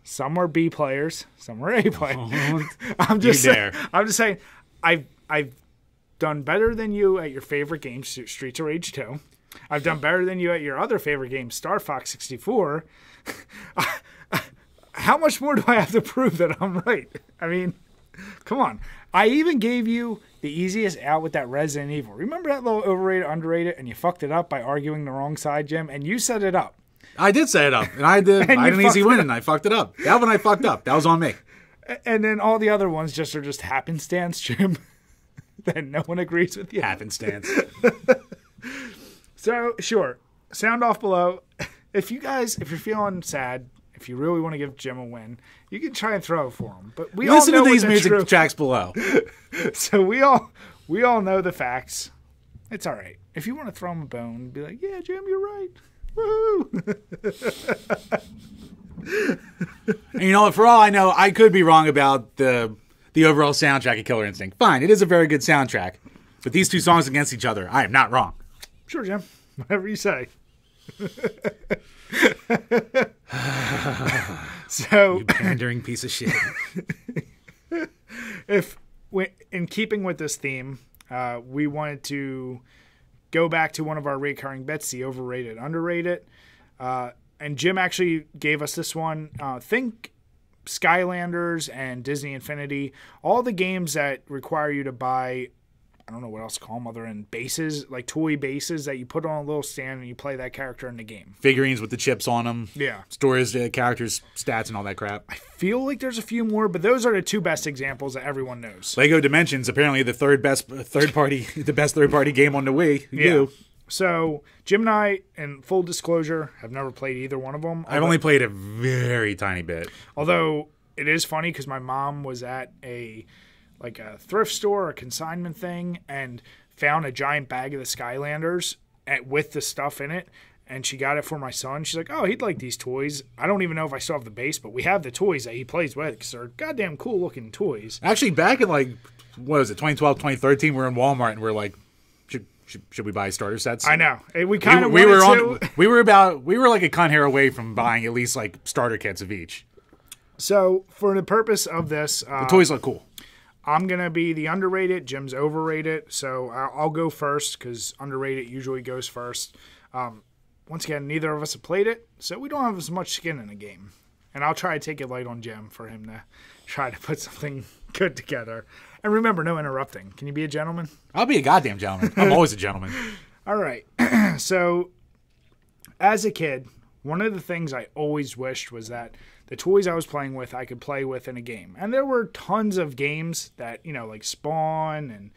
Some were B players, some were A players. I'm just saying, I've done better than you at your favorite game, Streets of Rage 2. I've done better than you at your other favorite game, Star Fox 64. How much more do I have to prove that I'm right? I mean, come on. I even gave you the easiest out with that Resident Evil. Remember that little overrated, underrated, and you fucked it up by arguing the wrong side, Jim? And you set it up. I did set it up, and I had an easy win, and I fucked it up. That one I fucked up. That was on me. And then all the other ones are just happenstance, Jim. That no one agrees with you. Happenstance. So, sure. Sound off below. If you're feeling sad, if you really want to give Jim a win, you can try and throw it for him. But we listen all know to these music tracks below. So we all know the facts. It's all right. If you want to throw him a bone, be like, yeah, Jim, you're right. Woo! And you know what? For all I know, I could be wrong about the overall soundtrack of Killer Instinct. Fine, it is a very good soundtrack. But these two songs against each other, I am not wrong. Sure, Jim. Whatever you say. So, you pandering piece of shit. In keeping with this theme, we wanted to go back to one of our recurring bits, the overrated, underrated. And Jim actually gave us this one. Think Skylanders and Disney Infinity, all the games that require you to buy, I don't know what else to call them other than bases, like toy bases that you put on a little stand and you play that character in the game. Figurines with the chips on them. Yeah. Stories, characters, stats, and all that crap. I feel like there's a few more, but those are the two best examples that everyone knows. Lego Dimensions, apparently the best third party game on the Wii. Yeah. So Jim and I, in full disclosure, have never played either one of them. I've only played a very tiny bit. Although it is funny because my mom was at a thrift store, a consignment thing, and found a giant bag of the Skylanders with the stuff in it. And she got it for my son. She's like, oh, he'd like these toys. I don't even know if I still have the base, but we have the toys that he plays with because they're goddamn cool looking toys. Actually, back in 2012, 2013, we're in Walmart and we're like, should we buy starter sets? I know. We kind of we were like a con hair away from buying at least like starter kits of each. So for the purpose of this, the toys look cool. I'm gonna be the underrated. Jim's overrated. So I'll go first because underrated usually goes first. Once again, neither of us have played it, so we don't have as much skin in the game. And I'll try to take it light on Jim for him to try to put something good together. And remember, no interrupting. Can you be a gentleman? I'll be a goddamn gentleman. I'm always a gentleman. All right. So, as a kid, one of the things I always wished was that the toys I was playing with, I could play with in a game. And there were tons of games that, like Spawn and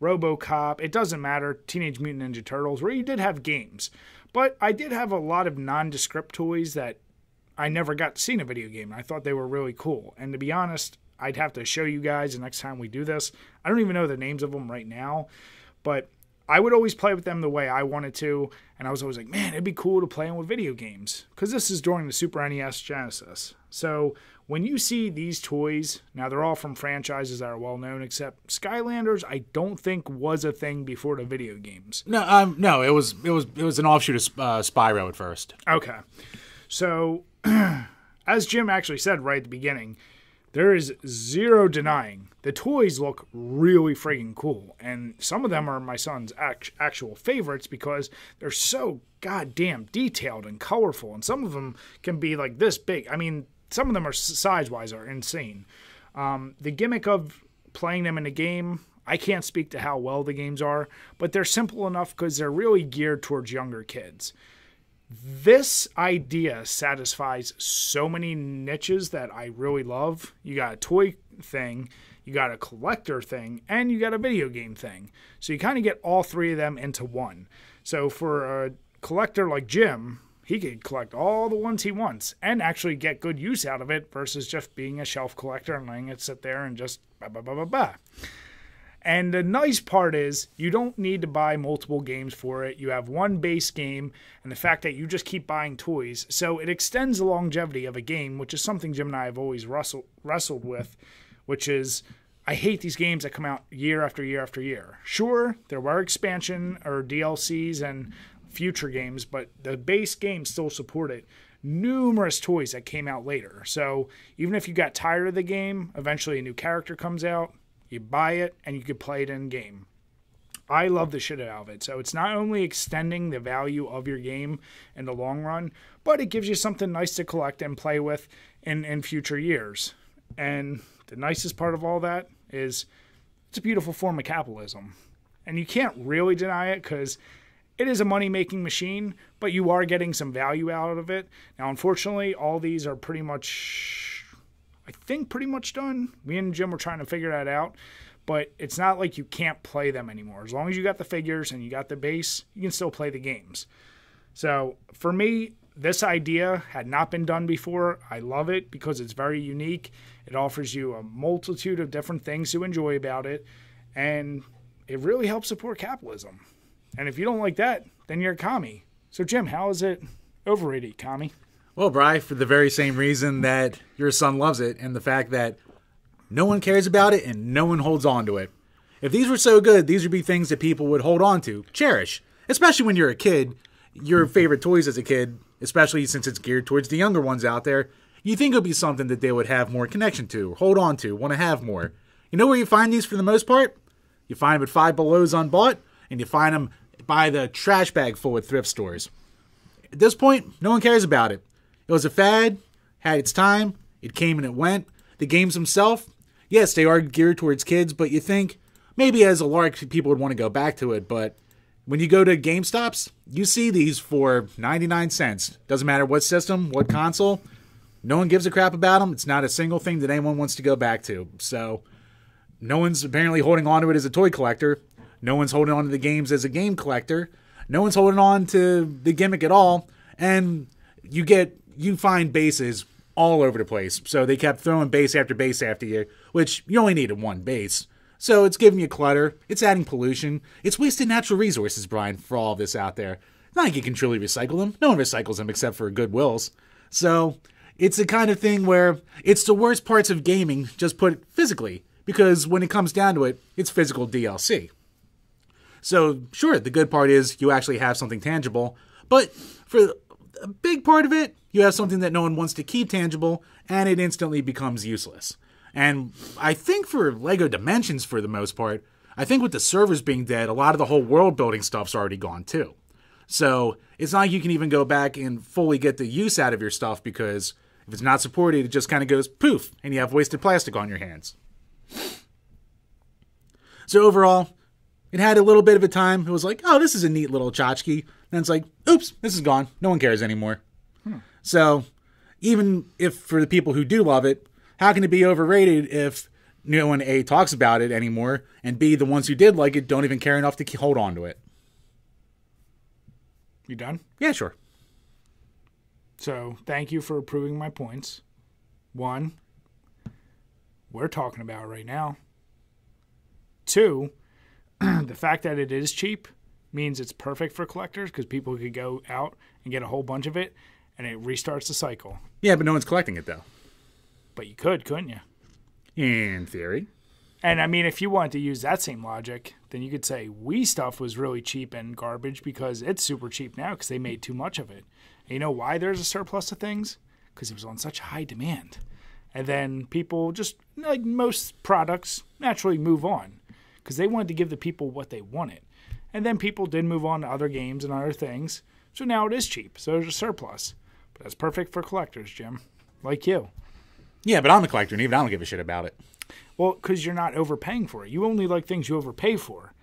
RoboCop. It doesn't matter. Teenage Mutant Ninja Turtles, where you did have games. But I did have a lot of nondescript toys that I never got to see in a video game. I thought they were really cool. And to be honest, I'd have to show you guys the next time we do this. I don't even know the names of them right now. But I would always play with them the way I wanted to. And I was always like, man, it'd be cool to play them with video games. Because this is during the Super NES Genesis. So when you see these toys, now they're all from franchises that are well known, except Skylanders, I don't think was a thing before the video games. No, it was an offshoot of Spyro at first. Okay. So, as Jim actually said right at the beginning, there is zero denying the toys look really freaking cool. And some of them are my son's actual favorites because they're so goddamn detailed and colorful. And some of them can be like this big. I mean, some of them are size-wise are insane. The gimmick of playing them in a game, I can't speak to how well the games are, but they're simple enough because they're really geared towards younger kids. This idea satisfies so many niches that I really love. You got a toy thing, you got a collector thing, and you got a video game thing. So you kind of get all three of them into one. So for a collector like Jim, he could collect all the ones he wants and actually get good use out of it versus just being a shelf collector and letting it sit there and just bah. And the nice part is you don't need to buy multiple games for it. You have one base game and the fact that you just keep buying toys. So it extends the longevity of a game, which is something Jim and I have always wrestled with, which is I hate these games that come out year after year after year. Sure, there were expansion or DLCs and future games, but the base game still supported numerous toys that came out later. So even if you got tired of the game, eventually a new character comes out. You buy it, and you can play it in-game. I love the shit out of it. So it's not only extending the value of your game in the long run, but it gives you something nice to collect and play with in future years. And the nicest part of all that is it's a beautiful form of capitalism. And you can't really deny it because it is a money-making machine, but you are getting some value out of it. Now, unfortunately, all these are pretty much done. Me and Jim were trying to figure that out, but it's not like you can't play them anymore. As long as you got the figures and you got the base, you can still play the games. So for me, this idea had not been done before. I love it because it's very unique. It offers you a multitude of different things to enjoy about it, and it really helps support capitalism. And if you don't like that, then you're a commie. So Jim, how is it overrated, commie? Well, Bri, for the very same reason that your son loves it and the fact that no one cares about it and no one holds on to it. if these were so good, these would be things that people would hold on to, cherish. Especially when you're a kid, your favorite toys as a kid, especially since it's geared towards the younger ones out there, you think it would be something that they would have more connection to, hold on to, want to have more. You know where you find these for the most part? You find them at Five Below's Unbought, and you find them by the trash bag full at thrift stores. At this point, no one cares about it. It was a fad, had its time, it came and it went. The games themselves, yes, they are geared towards kids, but you think maybe as a lark people would want to go back to it, but when you go to GameStops, you see these for 99 cents. Doesn't matter what system, what console. No one gives a crap about them. It's not a single thing that anyone wants to go back to. So no one's apparently holding on to it as a toy collector. No one's holding on to the games as a game collector. No one's holding on to the gimmick at all. And you find bases all over the place. So they kept throwing base after you, which you only needed one base. So it's giving you clutter. It's adding pollution. It's wasting natural resources, Brian, for all of this out there. Not like you can truly recycle them. No one recycles them except for Goodwills. So it's the kind of thing where it's the worst parts of gaming, just put physically. Because when it comes down to it, it's physical DLC. So sure, the good part is you actually have something tangible. But for a big part of it, you have something that no one wants to keep tangible, and it instantly becomes useless. And I think for LEGO Dimensions, for the most part, I think with the servers being dead, a lot of the whole world building stuff's already gone too. So it's not like you can even go back and fully get the use out of your stuff, because if it's not supported, it just kind of goes poof, and you have wasted plastic on your hands. So overall, it had a little bit of a time. It was like, oh, this is a neat little tchotchke. Then it's like, oops, this is gone. No one cares anymore. So even if for the people who do love it, how can it be overrated if no one A, talks about it anymore, and B, the ones who did like it don't even care enough to hold on to it? You done? Yeah, sure. So thank you for proving my points. 1, we're talking about right now. 2, the fact that it is cheap means it's perfect for collectors, because people could go out and get a whole bunch of it, and it restarts the cycle. Yeah, but no one's collecting it, though. But you could, couldn't you? In theory. And, I mean, if you wanted to use that same logic, then you could say Wii stuff was really cheap and garbage because it's super cheap now because they made too much of it. And you know why there's a surplus of things? Because it was on such high demand. And then people just, like most products, naturally move on because they wanted to give the people what they wanted. And then people did move on to other games and other things. So now it is cheap. So there's a surplus. But that's perfect for collectors, Jim. Like you. Yeah, but I'm a collector, and even I don't give a shit about it. Well, because you're not overpaying for it. You only like things you overpay for.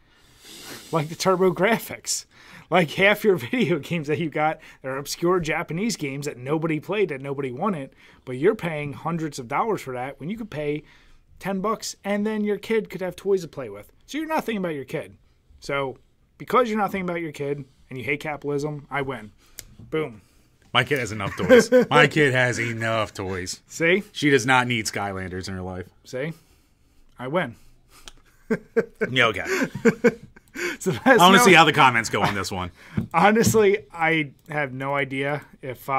Like the Turbo Graphics. Like half your video games that you got are obscure Japanese games that nobody played, that nobody wanted. But you're paying hundreds of dollars for that when you could pay $10 and then your kid could have toys to play with. So you're not thinking about your kid. So because you're not thinking about your kid and you hate capitalism, I win. Boom. My kid has enough toys. My kid has enough toys. See? She does not need Skylanders in her life. See? I win. Yeah, okay. So I want to see how the comments go on this one. Honestly, I have no idea if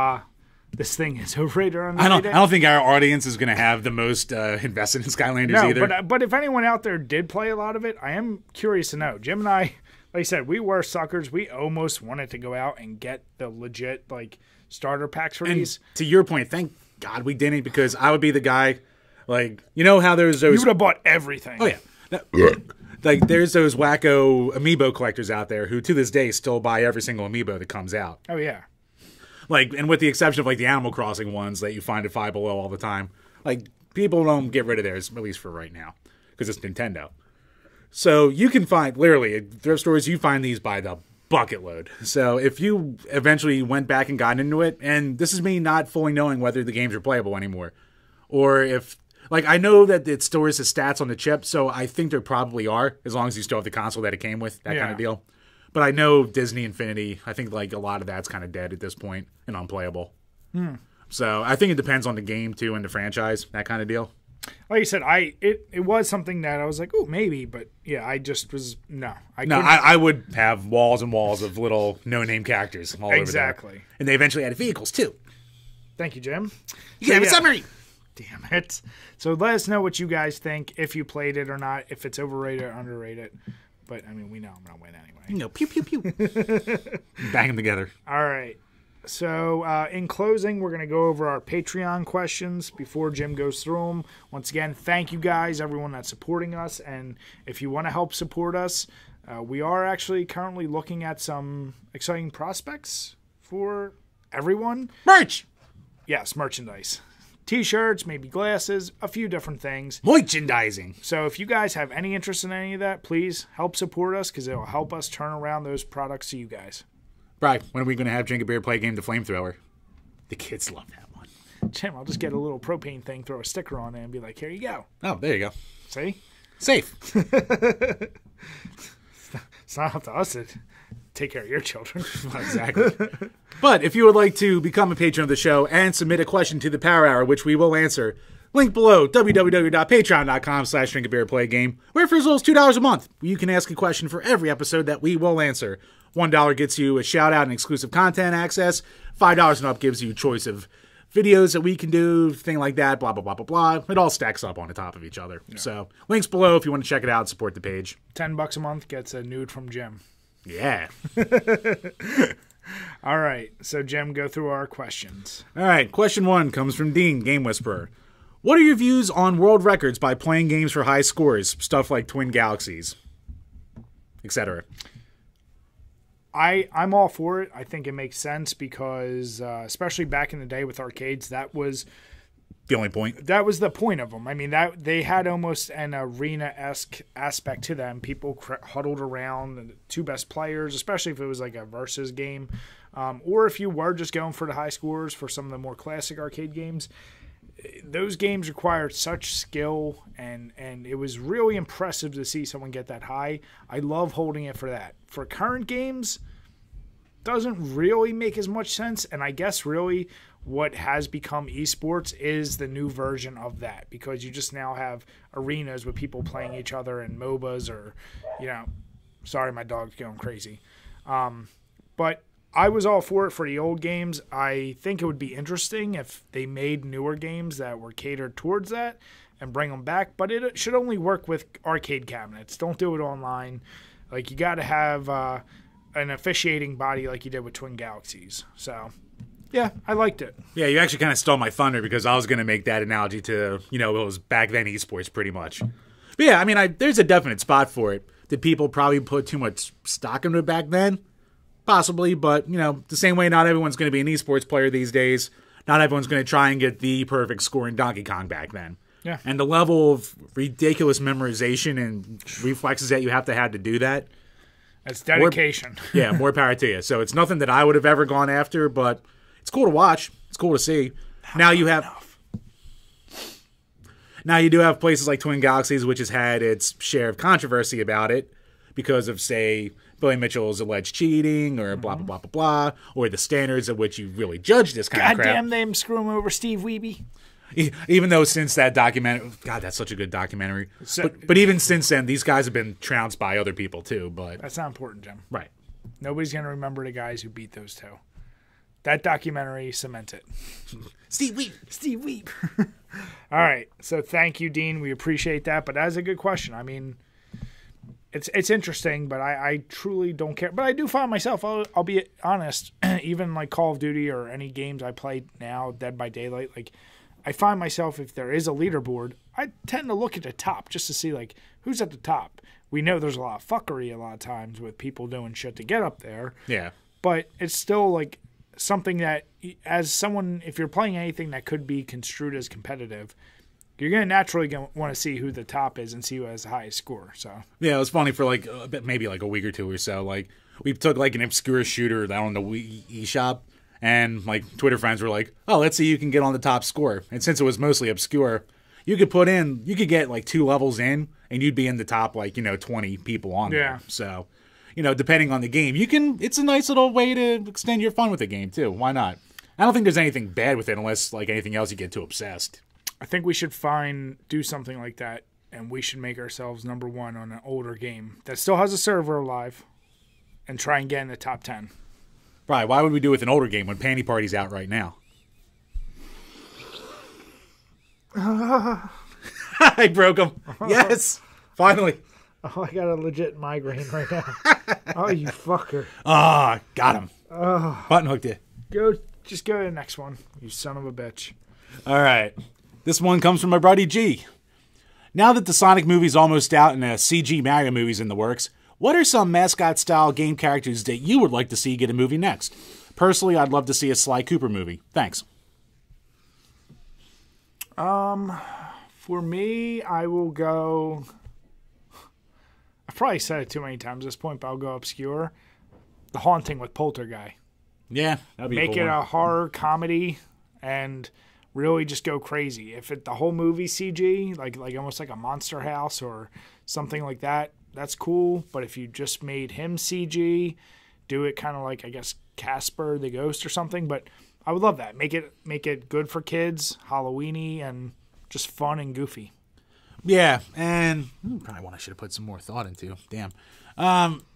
this thing is overrated or I don't think our audience is going to have the most invested in Skylanders either. But if anyone out there did play a lot of it, I am curious to know. Jim and I, like I said, we were suckers. We almost wanted to go out and get the legit starter packs for these. To your point, thank God we didn't, because I would be the guy, you know how there's those... You would have bought everything. Oh, yeah. There's those wacko amiibo collectors out there who, to this day, still buy every single amiibo that comes out. Oh, yeah. And with the exception of, the Animal Crossing ones that you find at Five Below all the time, people don't get rid of theirs, at least for right now, because it's Nintendo. So you can find, literally, at thrift stores, you find these by the bucket load. So if you eventually went back and got into it, and this is me not fully knowing whether the games are playable anymore, or if... I know that it stores the stats on the chip, so I think there probably are, as long as you still have the console that it came with, that kind of deal. But I know Disney Infinity, I think a lot of that's kind of dead at this point and unplayable. So I think it depends on the game, too, and the franchise, that kind of deal. Like you said, it was something that I was like, oh, maybe, but yeah, I just was, no. I would have walls and walls of little no-name characters all over there. Exactly. And they eventually added vehicles, too. Thank you, Jim. You can have a submarine. Damn it. So let us know what you guys think, if you played it or not, if it's overrated or underrated. But, I mean, we know I'm going to win anyway. You know, pew, pew, pew. Bang them together. All right. So, in closing, we're going to go over our Patreon questions before Jim goes through them. Once again, thank you guys, everyone that's supporting us. And if you want to help support us, we are actually currently looking at some exciting prospects for everyone. Merch! Yes, merchandise. T-shirts, maybe glasses, a few different things. Merchandising. So if you guys have any interest in any of that, please help support us because it will help us turn around those products to you guys. Right. When are we going to have DrinkABeerandPlayAGame the flamethrower? The kids love that one. Jim, I'll just get a little propane thing, throw a sticker on it, and be like, here you go. Oh, there you go. See? Safe. It's not up to us to take care of your children. Exactly. But if you would like to become a patron of the show and submit a question to the Power Hour, which we will answer, link below, www.patreon.com/DrinkABeerandPlayAGame, where for as little as $2 a month, you can ask a question for every episode that we will answer. $1 gets you a shout-out and exclusive content access. $5 and up gives you choice of videos that we can do, thing like that, blah, blah, blah, blah, blah. It all stacks up on the top of each other. Yeah. So, links below if you want to check it out and support the page. $10 a month gets a nude from Jim. Yeah. All right. So, Jim, go through our questions. All right. Question 1 comes from Dean, Game Whisperer. What are your views on world records by playing games for high scores? Stuff like Twin Galaxies, etc. I'm all for it. I think it makes sense because, especially back in the day with arcades, that was the only point. That was the point of them. I mean, that they had almost an arena-esque aspect to them. People huddled around the two best players, especially if it was like a versus game, or if you were just going for the high scores for some of the more classic arcade games. Those games required such skill, and it was really impressive to see someone get that high. I love holding it for that. For current games, doesn't really make as much sense, and I guess really what has become esports is the new version of that, because you just now have arenas with people playing each other in MOBAs or, sorry, my dog's going crazy. But I was all for it for the old games. I think it would be interesting if they made newer games that were catered towards that and bring them back, but it should only work with arcade cabinets. Don't do it online. Like, you got to have an officiating body like you did with Twin Galaxies. So, yeah, I liked it. Yeah, you actually kind of stole my thunder because I was going to make that analogy to, it was back then esports pretty much. But yeah, I mean, there's a definite spot for it. Did people probably put too much stock into it back then? Possibly, but, the same way not everyone's going to be an esports player these days. Not everyone's going to try and get the perfect score in Donkey Kong back then. Yeah. And the level of ridiculous memorization and reflexes that you have to do that. That's dedication. More power to you. So it's nothing that I would have ever gone after, but it's cool to watch. It's cool to see. Now you do have places like Twin Galaxies, which has had its share of controversy about it because of, say, Billy Mitchell's alleged cheating or blah, blah, blah, blah, blah, or the standards at which you really judge this kind of crap. Goddamn them, screw him over Steve Wiebe. Even though since that documentary, God, that's such a good documentary. But even since then, these guys have been trounced by other people too. But that's not important, Jim. Right. Nobody's going to remember the guys who beat those two. That documentary cements it. Steve Wiebe. All right. So thank you, Dean. We appreciate that. But that's a good question. I mean, it's interesting, but I truly don't care. But I do find myself, I'll be honest, even like Call of Duty or any games I play now, Dead by Daylight, like, I find myself, if there is a leaderboard, I tend to look at the top just to see, like, who's at the top. We know there's a lot of fuckery a lot of times with people doing shit to get up there. Yeah. But it's still, like, something that, as someone, if you're playing anything that could be construed as competitive, you're going to naturally want to see who the top is and see who has the highest score. So yeah, it was funny for, like, maybe, like, a week or two or so. Like, we took, like, an obscure shooter down on the Wii eShop. And, like, Twitter friends were like, oh, let's see who can get on the top score. And since it was mostly obscure, you could get, like, 2 levels in, and you'd be in the top, like, 20 people on there. So, depending on the game, it's a nice little way to extend your fun with the game, too. Why not? I don't think there's anything bad with it unless, like, anything else you get too obsessed. I think we should do something like that, and we should make ourselves number 1 on an older game that still has a server alive and try and get in the top 10. Right, why would we do it with an older game when Panty Party's out right now? I broke him. Yes. Finally. Oh, I got a legit migraine right now. Oh, you fucker. Ah, got him. Button hooked it. Just go to the next one, you son of a bitch. All right. This one comes from my buddy G. Now that the Sonic movie's almost out and a CG Mario movie's in the works, what are some mascot-style game characters that you would like to see get a movie next? Personally, I'd love to see a Sly Cooper movie. Thanks. For me, I will go... I've probably said it too many times at this point, but I'll go obscure. The Haunting with Poltergeist. Yeah, that'd be Make a cool it one. a horror comedy and really just go crazy. If the whole movie CG, like almost like a Monster House or something like that, that's cool. But if you just made him CG, do it kind of like, I guess, Casper the Ghost or something. But I would love that. Make it good for kids, Halloween-y, and just fun and goofy. Yeah, and probably one I should have put some more thought into. Damn.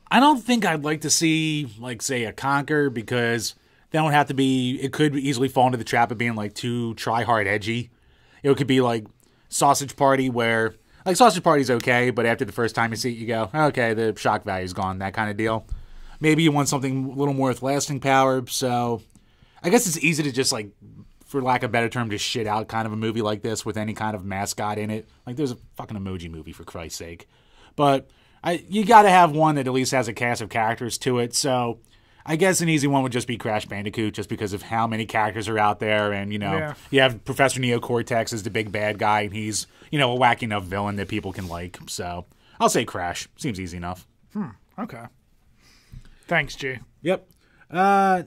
I don't think I'd like to see, like, say, a Conquer, because they don't have to be... It could easily fall into the trap of being, like, too try-hard edgy. It could be, like, Sausage Party, where... Like, Sausage Party's okay, but after the first time you see it, you go, okay, the shock value's gone, that kind of deal. Maybe you want something a little more with lasting power, so... I guess it's easy to just, like, for lack of a better term, just shit out kind of a movie like this with any kind of mascot in it. Like, there's a fucking Emoji Movie, for Christ's sake. But you gotta have one that at least has a cast of characters to it, so I guess an easy one would just be Crash Bandicoot, just because of how many characters are out there, and, you know, you have Professor Neocortex as the big bad guy, and he's, you know, a wacky enough villain that people can like, so I'll say Crash. Seems easy enough. Okay. Thanks, G. Yep.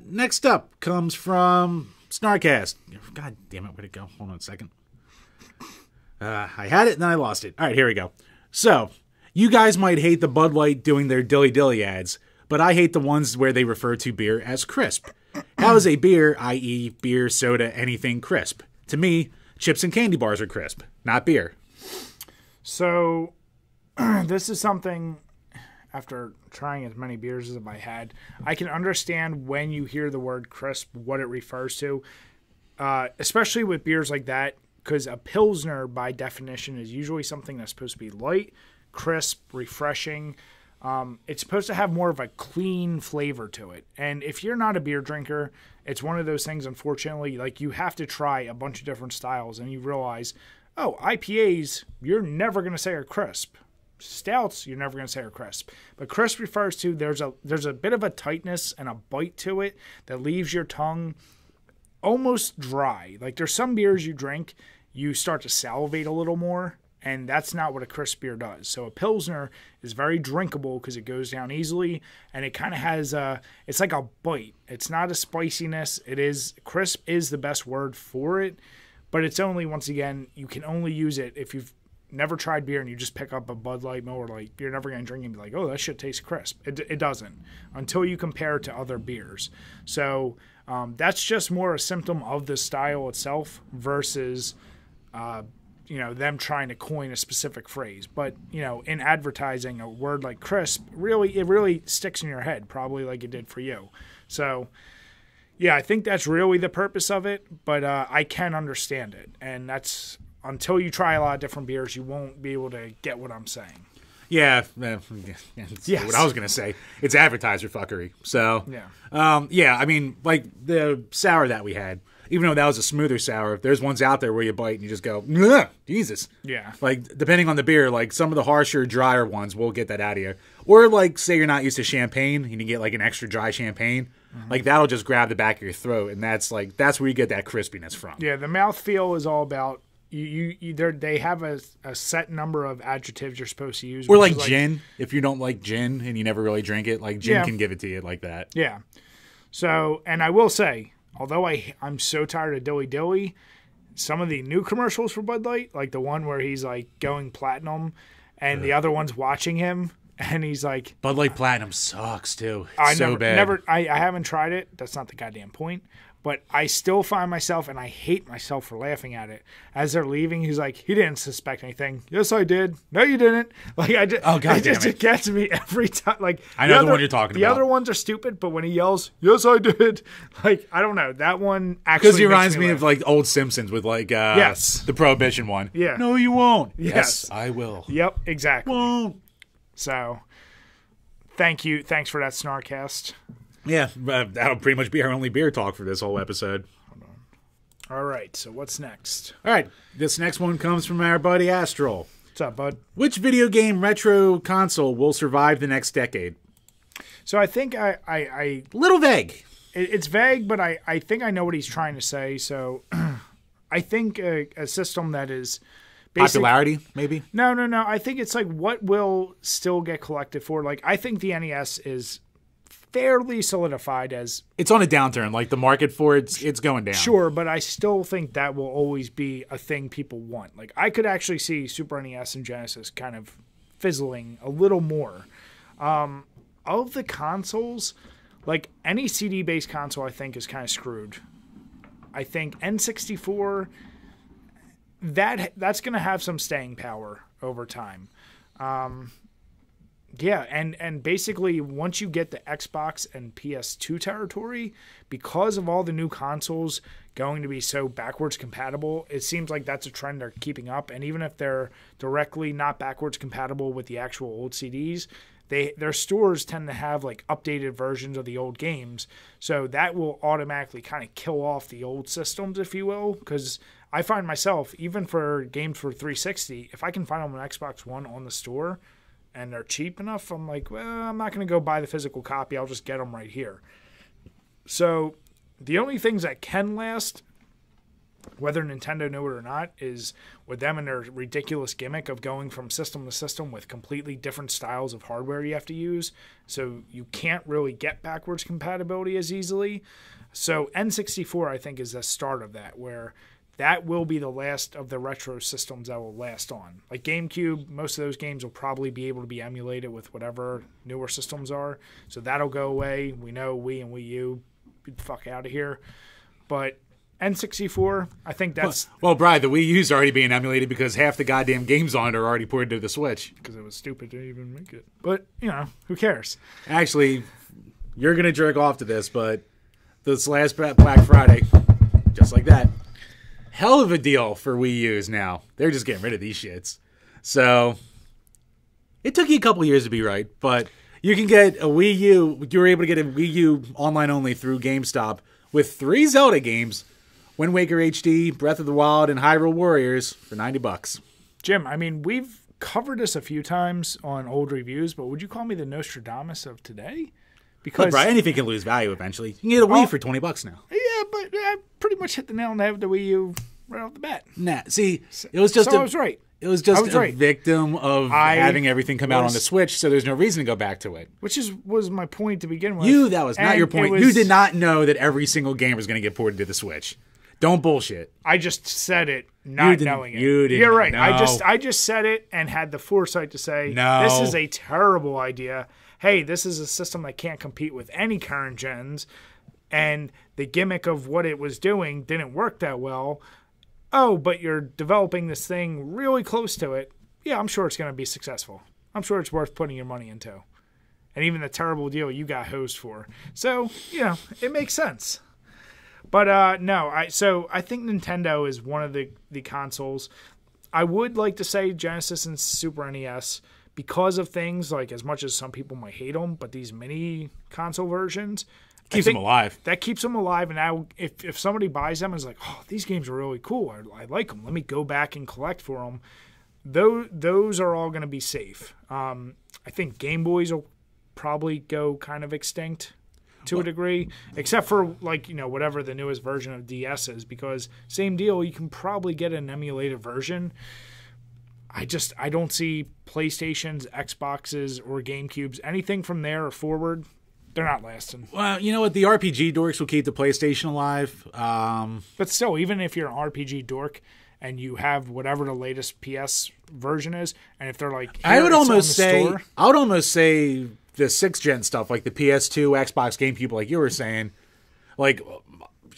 Next up comes from Snarcast. God damn it, where'd it go? Hold on a second. I had it, and then I lost it. All right, here we go. So, you guys might hate the Bud Light doing their Dilly Dilly ads, but I hate the ones where they refer to beer as crisp. How is a beer, i.e. beer, soda, anything, crisp? To me, chips and candy bars are crisp, not beer. So, this is something, after trying as many beers as I had, I can understand when you hear the word crisp, what it refers to, especially with beers like that, because a Pilsner, by definition, is usually something that's supposed to be light, crisp, refreshing. It's supposed to have more of a clean flavor to it. And if you're not a beer drinker, it's one of those things, unfortunately, like you have to try a bunch of different styles and you realize, oh, IPAs, you're never going to say are crisp. Stouts, you're never going to say are crisp. But crisp refers to there's a bit of a tightness and a bite to it that leaves your tongue almost dry. Like there's some beers you drink, you start to salivate a little more, and that's not what a crisp beer does. So a Pilsner is very drinkable because it goes down easily, and it kind of has it's like a bite. It's not a spiciness. Crisp is the best word for it, but it's only, once again, you can only use it if you've never tried beer and you just pick up a Bud Light, Miller Lite, you're never going to drink and be like, oh, that shit tastes crisp. It doesn't until you compare it to other beers. So that's just more a symptom of the style itself versus, them trying to coin a specific phrase. But, in advertising, a word like crisp, it really sticks in your head, probably like it did for you. So, yeah, I think that's really the purpose of it, but I can understand it. And that's... Until you try a lot of different beers, you won't be able to get what I'm saying. Yeah, that's what I was going to say. It's advertiser fuckery. So, I mean, like the sour that we had, even though that was a smoother sour, there's ones out there where you bite and you just go, Jesus. Yeah. Like, depending on the beer, like some of the harsher, drier ones will get that out of you. Or like, say you're not used to champagne and you get like an extra dry champagne. Mm-hmm. Like, that'll just grab the back of your throat. And that's where you get that crispiness from. Yeah, the mouthfeel is all about... They have a set number of adjectives you're supposed to use. Or like gin. If you don't like gin and you never really drink it, like gin can give it to you like that. Yeah. So, and I will say, although I'm so tired of Dilly Dilly, some of the new commercials for Bud Light, like the one where he's like going platinum and the other one's watching him and he's like... Bud Light Platinum sucks too. It's so bad. I haven't tried it. That's not the goddamn point. But I still find myself, and I hate myself for laughing at it. As they're leaving, he's like, he didn't suspect anything. Yes, I did. No, you didn't. Like, it gets me every time. Like, I know the one you're talking about. The other ones are stupid, but when he yells, yes, I did. Like, I don't know. That one actually because he reminds me of like old Simpsons with like yes, the Prohibition one. Yeah. No, you won't. Yes, I will. Yep, exactly. Won't. So, thank you. Thanks for that Snarkcast. Yeah, that'll pretty much be our only beer talk for this whole episode. All right, so what's next? All right, this next one comes from our buddy Astral. What's up, bud? Which video game retro console will survive the next decade? So I think I little vague. It's vague, but I think I know what he's trying to say. So I think a system that is popularity, maybe? No. I think it's like what will still get collected for. Like I think the NES is fairly solidified as it's on a downturn. Like the market for it's going down. Sure, but I still think that will always be a thing people want. Like I could actually see Super NES and Genesis kind of fizzling a little more. Of the consoles, like any CD-based console, I think is kind of screwed. I think N64 that's going to have some staying power over time. Yeah, and basically once you get the Xbox and PS2 territory, because of all the new consoles going to be so backwards compatible, it seems like that's a trend they're keeping up. And even if they're directly not backwards compatible with the actual old CDs, their stores tend to have like updated versions of the old games. So that will automatically kind of kill off the old systems, if you will, because I find myself, even for games for 360, if I can find them on Xbox One on the store, and they're cheap enough, I'm like, well, I'm not going to go buy the physical copy. I'll just get them right here. So the only things that can last, whether Nintendo knew it or not, is with them and their ridiculous gimmick of going from system to system with completely different styles of hardware you have to use. So you can't really get backwards compatibility as easily. So N64, I think, is the start of that, where that will be the last of the retro systems that will last on. Like GameCube, most of those games will probably be able to be emulated with whatever newer systems are. So that'll go away. We know Wii and Wii U, get the fuck out of here. But N64, I think that's... Well, Brian, the Wii U's already being emulated because half the goddamn games on it are already ported to the Switch. Because it was stupid to even make it. But, who cares? Actually, you're going to jerk off to this, but this last Black Friday, just like that, hell of a deal for Wii U's now. They're just getting rid of these shits. So, it took you a couple years to be right, but you can get a Wii U. You were able to get a Wii U online only through GameStop with 3 Zelda games, Wind Waker HD, Breath of the Wild, and Hyrule Warriors for $90. Jim, I mean, we've covered this a few times on old reviews, but would you call me the Nostradamus of today? Because look, Brian, anything can lose value eventually. You can get a Wii for $20 now. Yeah, but I pretty much hit the nail on the head with the Wii U right off the bat. Nah, see, it was just I was right. It was just a victim of having everything come out on the Switch, so there's no reason to go back to it. Which was my point to begin with. That was not your point. You did not know that every single game was going to get ported to the Switch. Don't bullshit. I just said it, not knowing it. You're right. No. I just said it and had the foresight to say, this is a terrible idea. Hey, this is a system that can't compete with any current gens, and the gimmick of what it was doing didn't work that well. Oh, but you're developing this thing really close to it. Yeah, I'm sure it's going to be successful. I'm sure it's worth putting your money into. And even the terrible deal you got hosed for. So, it makes sense. But no, I think Nintendo is one of the consoles. I would like to say Genesis and Super NES because of things like, as much as some people might hate them, but these mini console versions keeps them alive. That keeps them alive. And now if somebody buys them and is like, oh, these games are really cool, I like them, let me go back and collect for them, those are all going to be safe. I think Game Boys will probably go kind of extinct to a degree, except for whatever the newest version of DS is, because same deal, you can probably get an emulated version. I don't see PlayStations, Xboxes, or GameCubes, anything from there or forward, they're not lasting. Well, you know what? The RPG dorks will keep the PlayStation alive. But still, even if you're an RPG dork and you have whatever the latest PS version is, and if they're like, I would almost say the 6th gen stuff, like the PS2, Xbox, GameCube, like you were saying, like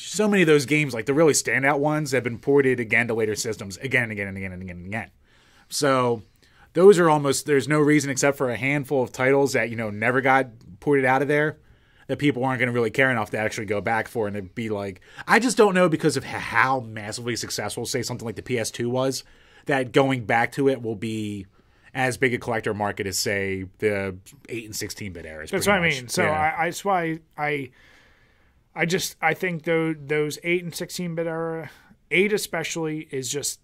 so many of those games, like the really standout ones, have been ported again to later systems again and again and again and again and again. So those are almost, there's no reason except for a handful of titles that, never got ported out of there that people aren't going to really care enough to actually go back for. And it'd be like, I just don't know, because of how massively successful, say, something like the PS2 was, that going back to it will be as big a collector market as, say, the 8 and 16-bit eras. That's what I mean. So that's why I think those 8 and 16-bit era, 8 especially, is just,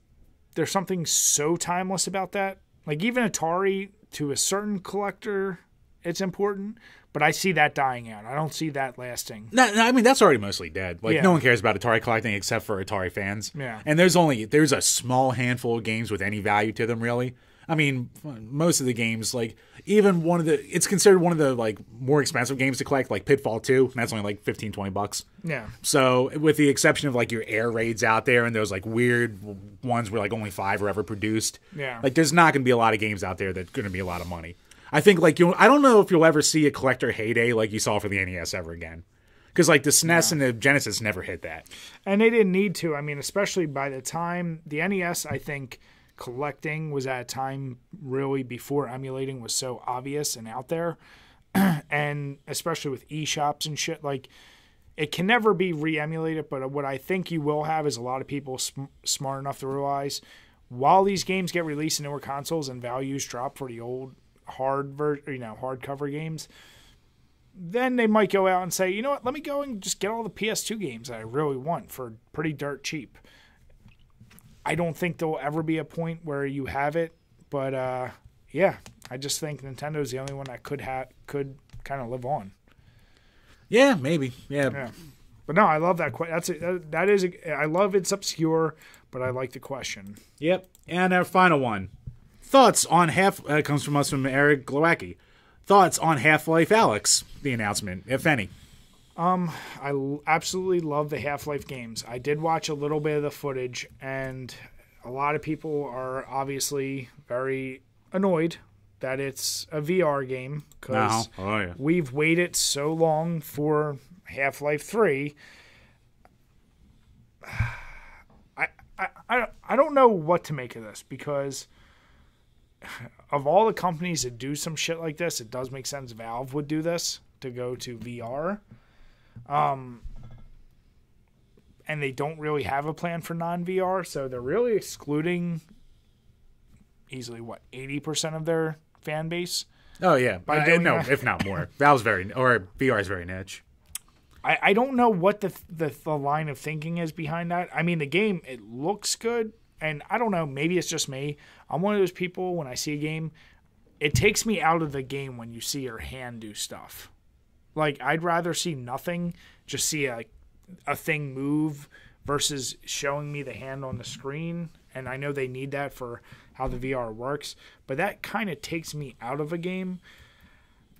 there's something so timeless about that. Like, even Atari, to a certain collector, it's important, but I see that dying out. I don't see that lasting. No, I mean, that's already mostly dead. Like, no one cares about Atari collecting except for Atari fans. Yeah. And there's a small handful of games with any value to them, really. I mean, most of the games, like, even it's considered one of the, like, more expensive games to collect, like Pitfall 2, and that's only, like, $15-$20. Yeah. So, with the exception of, like, your air raids out there and those, like, weird ones where, like, only 5 are ever produced. Yeah. Like, there's not going to be a lot of games out there that's going to be a lot of money. I think, like, I don't know if you'll ever see a collector heyday like you saw for the NES ever again. Because, like, the SNES and the Genesis never hit that. And they didn't need to. I mean, especially by the time the NES, I think, collecting was at a time really before emulating was so obvious and out there. And especially with eShops and shit, like, it can never be re-emulated. But what I think you will have is a lot of people smart enough to realize, while these games get released in newer consoles and values drop for the old hardcover games, then they might go out and say, you know what, let me go and just get all the PS2 games that I really want for pretty dirt cheap. I don't think there will ever be a point where you have it, but yeah, I just think Nintendo's the only one that could kind of live on. Yeah, maybe. Yeah. But no, I love that question. I love it's obscure, but I like the question. Yep. And our final one. Thoughts on comes from us from Eric Glowacki. Thoughts on Life Alyx, the announcement, if any. I absolutely love the Half-Life games. I did watch a little bit of the footage, and a lot of people are obviously very annoyed that it's a VR game, because we've waited so long for Half-Life 3. I don't know what to make of this, because of all the companies that do some shit like this, it does make sense Valve would do this, to go to VR. And they don't really have a plan for non-VR, so they're really excluding easily, 80% of their fan base? Oh, yeah. If not more. VR is very niche. I don't know what the line of thinking is behind that. I mean, the game, it looks good, and I don't know, maybe it's just me. I'm one of those people, when I see a game, it takes me out of the game when you see your hand do stuff. Like, I'd rather see nothing, just see a thing move versus showing me the hand on the screen. And I know they need that for how the VR works, but that kind of takes me out of a game.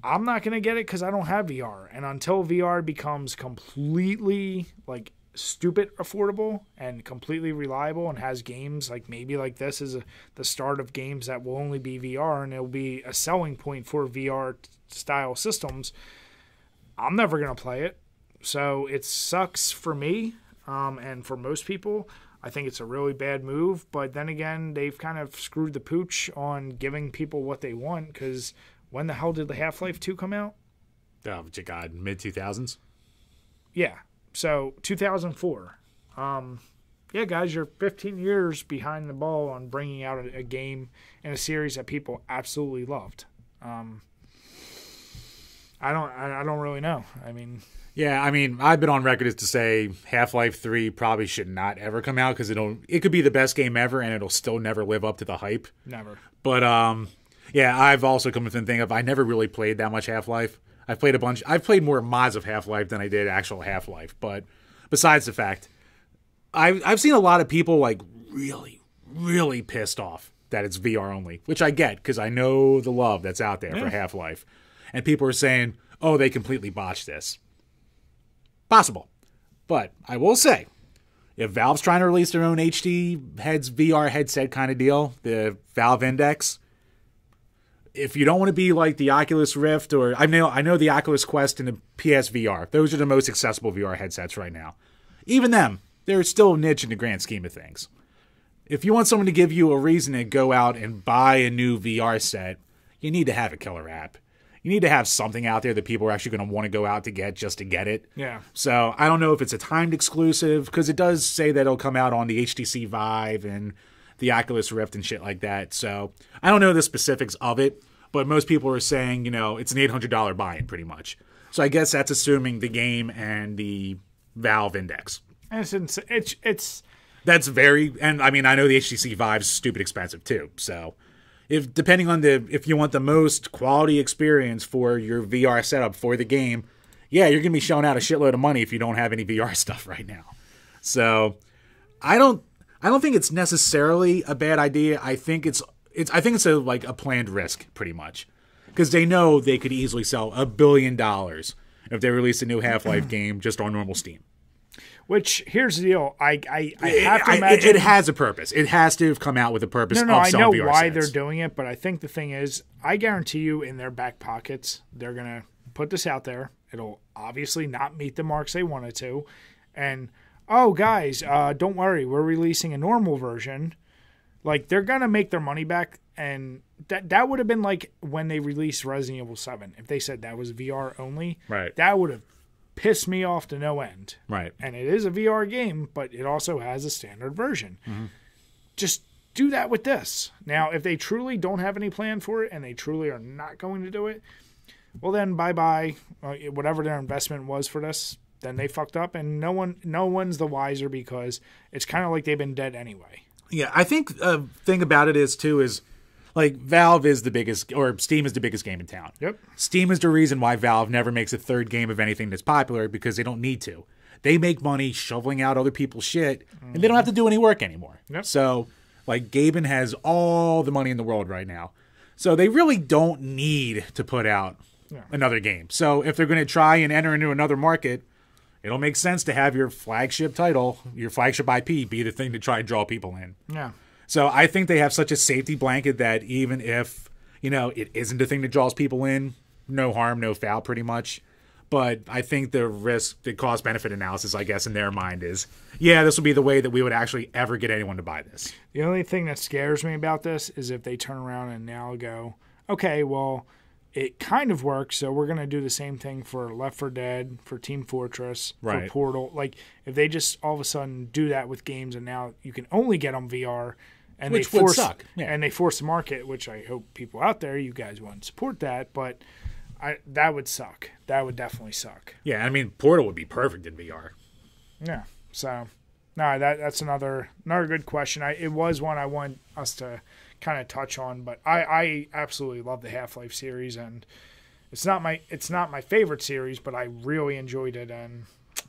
I'm not going to get it because I don't have VR. And until VR becomes completely, like, stupid affordable and completely reliable and has games like maybe like this is the start of games that will only be VR and it'll be a selling point for VR style systems, I'm never going to play it. So it sucks for me, and for most people. I think it's a really bad move, but then again, they've kind of screwed the pooch on giving people what they want, because when the hell did the Half-Life 2 come out? Oh, God, mid-2000s? Yeah, so 2004. Yeah, guys, you're 15 years behind the ball on bringing out a game and a series that people absolutely loved. I don't really know. I mean... Yeah, I mean, I've been on record as to say Half-Life 3 probably should not ever come out, because it could be the best game ever and it'll still never live up to the hype. Never. But, yeah, I've also come to think of, I never really played that much Half-Life. I've played more mods of Half-Life than I did actual Half-Life. But besides the fact, I've seen a lot of people, like, really, really pissed off that it's VR only, which I get, because I know the love that's out there for Half-Life. And people are saying, oh, they completely botched this. Possible. But I will say, if Valve's trying to release their own HD heads VR headset kind of deal, the Valve Index, if you don't want to be like the Oculus Rift, or I know the Oculus Quest and the PSVR, those are the most accessible VR headsets right now. even them, they're still a niche in the grand scheme of things. If you want someone to give you a reason to go out and buy a new VR set, you need to have a killer app. You need to have something out there that people are actually going to want to go out to get just to get it. Yeah. So I don't know if it's a timed exclusive, because it does say that it'll come out on the HTC Vive and the Oculus Rift and shit like that. So I don't know the specifics of it, but most people are saying, you know, it's an $800 buy-in pretty much. So I guess that's assuming the game and the Valve Index. And it's that's very, and I mean, I know the HTC Vive's stupid expensive too. So if you want the most quality experience for your VR setup for the game, yeah, you're going to be showing out a shitload of money if you don't have any VR stuff right now. So I don't think it's necessarily a bad idea. I think it's a planned risk pretty much, because they know they could easily sell $1 billion if they release a new Half-Life game just on normal Steam. Which, here's the deal. I have to imagine... It has a purpose. It has to have come out with a purpose of selling VR sets. I know why they're doing it, but I think the thing is, I guarantee you in their back pockets, they're going to put this out there. It'll obviously not meet the marks they wanted to. And, oh, guys, don't worry. We're releasing a normal version. Like, they're going to make their money back. And that would have been like when they released Resident Evil 7. If they said that was VR only, right, that would have pissed me off to no end. Right. And it is a VR game, but it also has a standard version. Mm-hmm. Just do that with this. Now, if they truly don't have any plan for it and they truly are not going to do it, well then bye-bye. Whatever their investment was for this, then they fucked up, and no one's the wiser, because it's kind of like they've been dead anyway. Yeah, I think the thing about it is like, Valve is the biggest, or Steam is the biggest game in town. Yep. Steam is the reason why Valve never makes a third game of anything that's popular, because they don't need to. They make money shoveling out other people's shit, and they don't have to do any work anymore. Yep. So, like, Gaben has all the money in the world right now. So they really don't need to put out another game. So if they're going to try and enter into another market, it'll make sense to have your flagship title, your flagship IP, be the thing to try and draw people in. Yeah. So I think they have such a safety blanket that even if, you know, it isn't a thing that draws people in, no harm, no foul pretty much. But I think the cost-benefit analysis, I guess, in their mind is, yeah, this will be the way that we would actually ever get anyone to buy this. The only thing that scares me about this is if they turn around and now go, okay, well, it kind of works, so we're going to do the same thing for Left 4 Dead, for Team Fortress, for Portal. Like, if they just all of a sudden do that with games and now you can only get them VR, and which would suck. Yeah. And they force the market, which I hope people out there, you guys wouldn't support that, but that would suck. That would definitely suck. Yeah, I mean, Portal would be perfect in VR. Yeah, so no, that's another good question. It was one I want us to kind of touch on, but I absolutely love the Half-Life series, and it's not my favorite series, but I really enjoyed it, and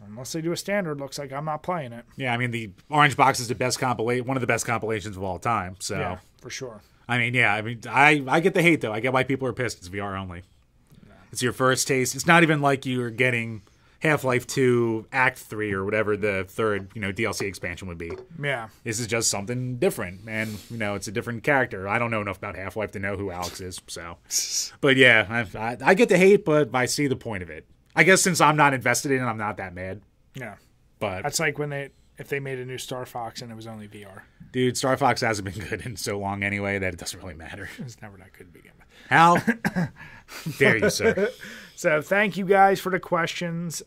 unless they do a standard, looks like I'm not playing it. Yeah, I mean, the Orange Box is one of the best compilations of all time. So yeah, for sure. I mean, yeah, I get the hate though. I get why people are pissed. It's VR only. No. It's your first taste. It's not even like you're getting Half-Life 2 Act 3 or whatever the third, DLC expansion would be. Yeah. This is just something different, and it's a different character. I don't know enough about Half-Life to know who Alyx is, so. But yeah, I get the hate, but I see the point of it. I guess since I'm not invested in it, I'm not that mad. Yeah. But that's like if they made a new Star Fox and it was only VR. Dude, Star Fox hasn't been good in so long anyway that it doesn't really matter. It's never that good to begin with. How dare you, sir? So thank you guys for the questions.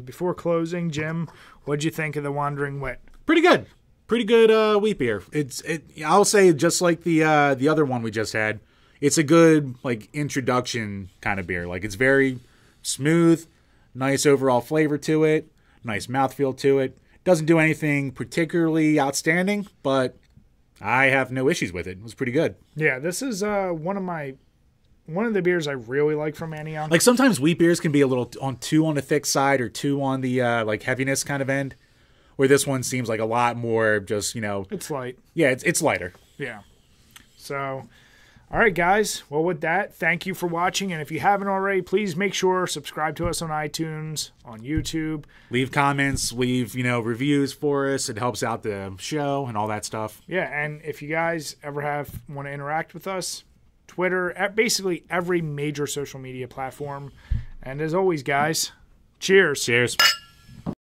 Before closing, Jim, what'd you think of the Wandering Wit? Pretty good. Pretty good wheat beer. I'll say, just like the other one we just had, it's a good introduction kind of beer. It's very smooth, nice overall flavor to it, nice mouthfeel to it. Doesn't do anything particularly outstanding, but I have no issues with it. It was pretty good. Yeah, this is one of the beers I really like from Antioch. Sometimes wheat beers can be a little too on the thick side or too on the heaviness kind of end, where this one seems like a lot more just, It's light. Yeah, it's lighter. Yeah. So, all right, guys. Well, with that, thank you for watching. And if you haven't already, please make sure subscribe to us on iTunes, on YouTube. Leave comments, leave, reviews for us. It helps out the show and all that stuff. Yeah, and if you guys ever want to interact with us, Twitter, basically every major social media platform. And as always, guys, cheers. Cheers.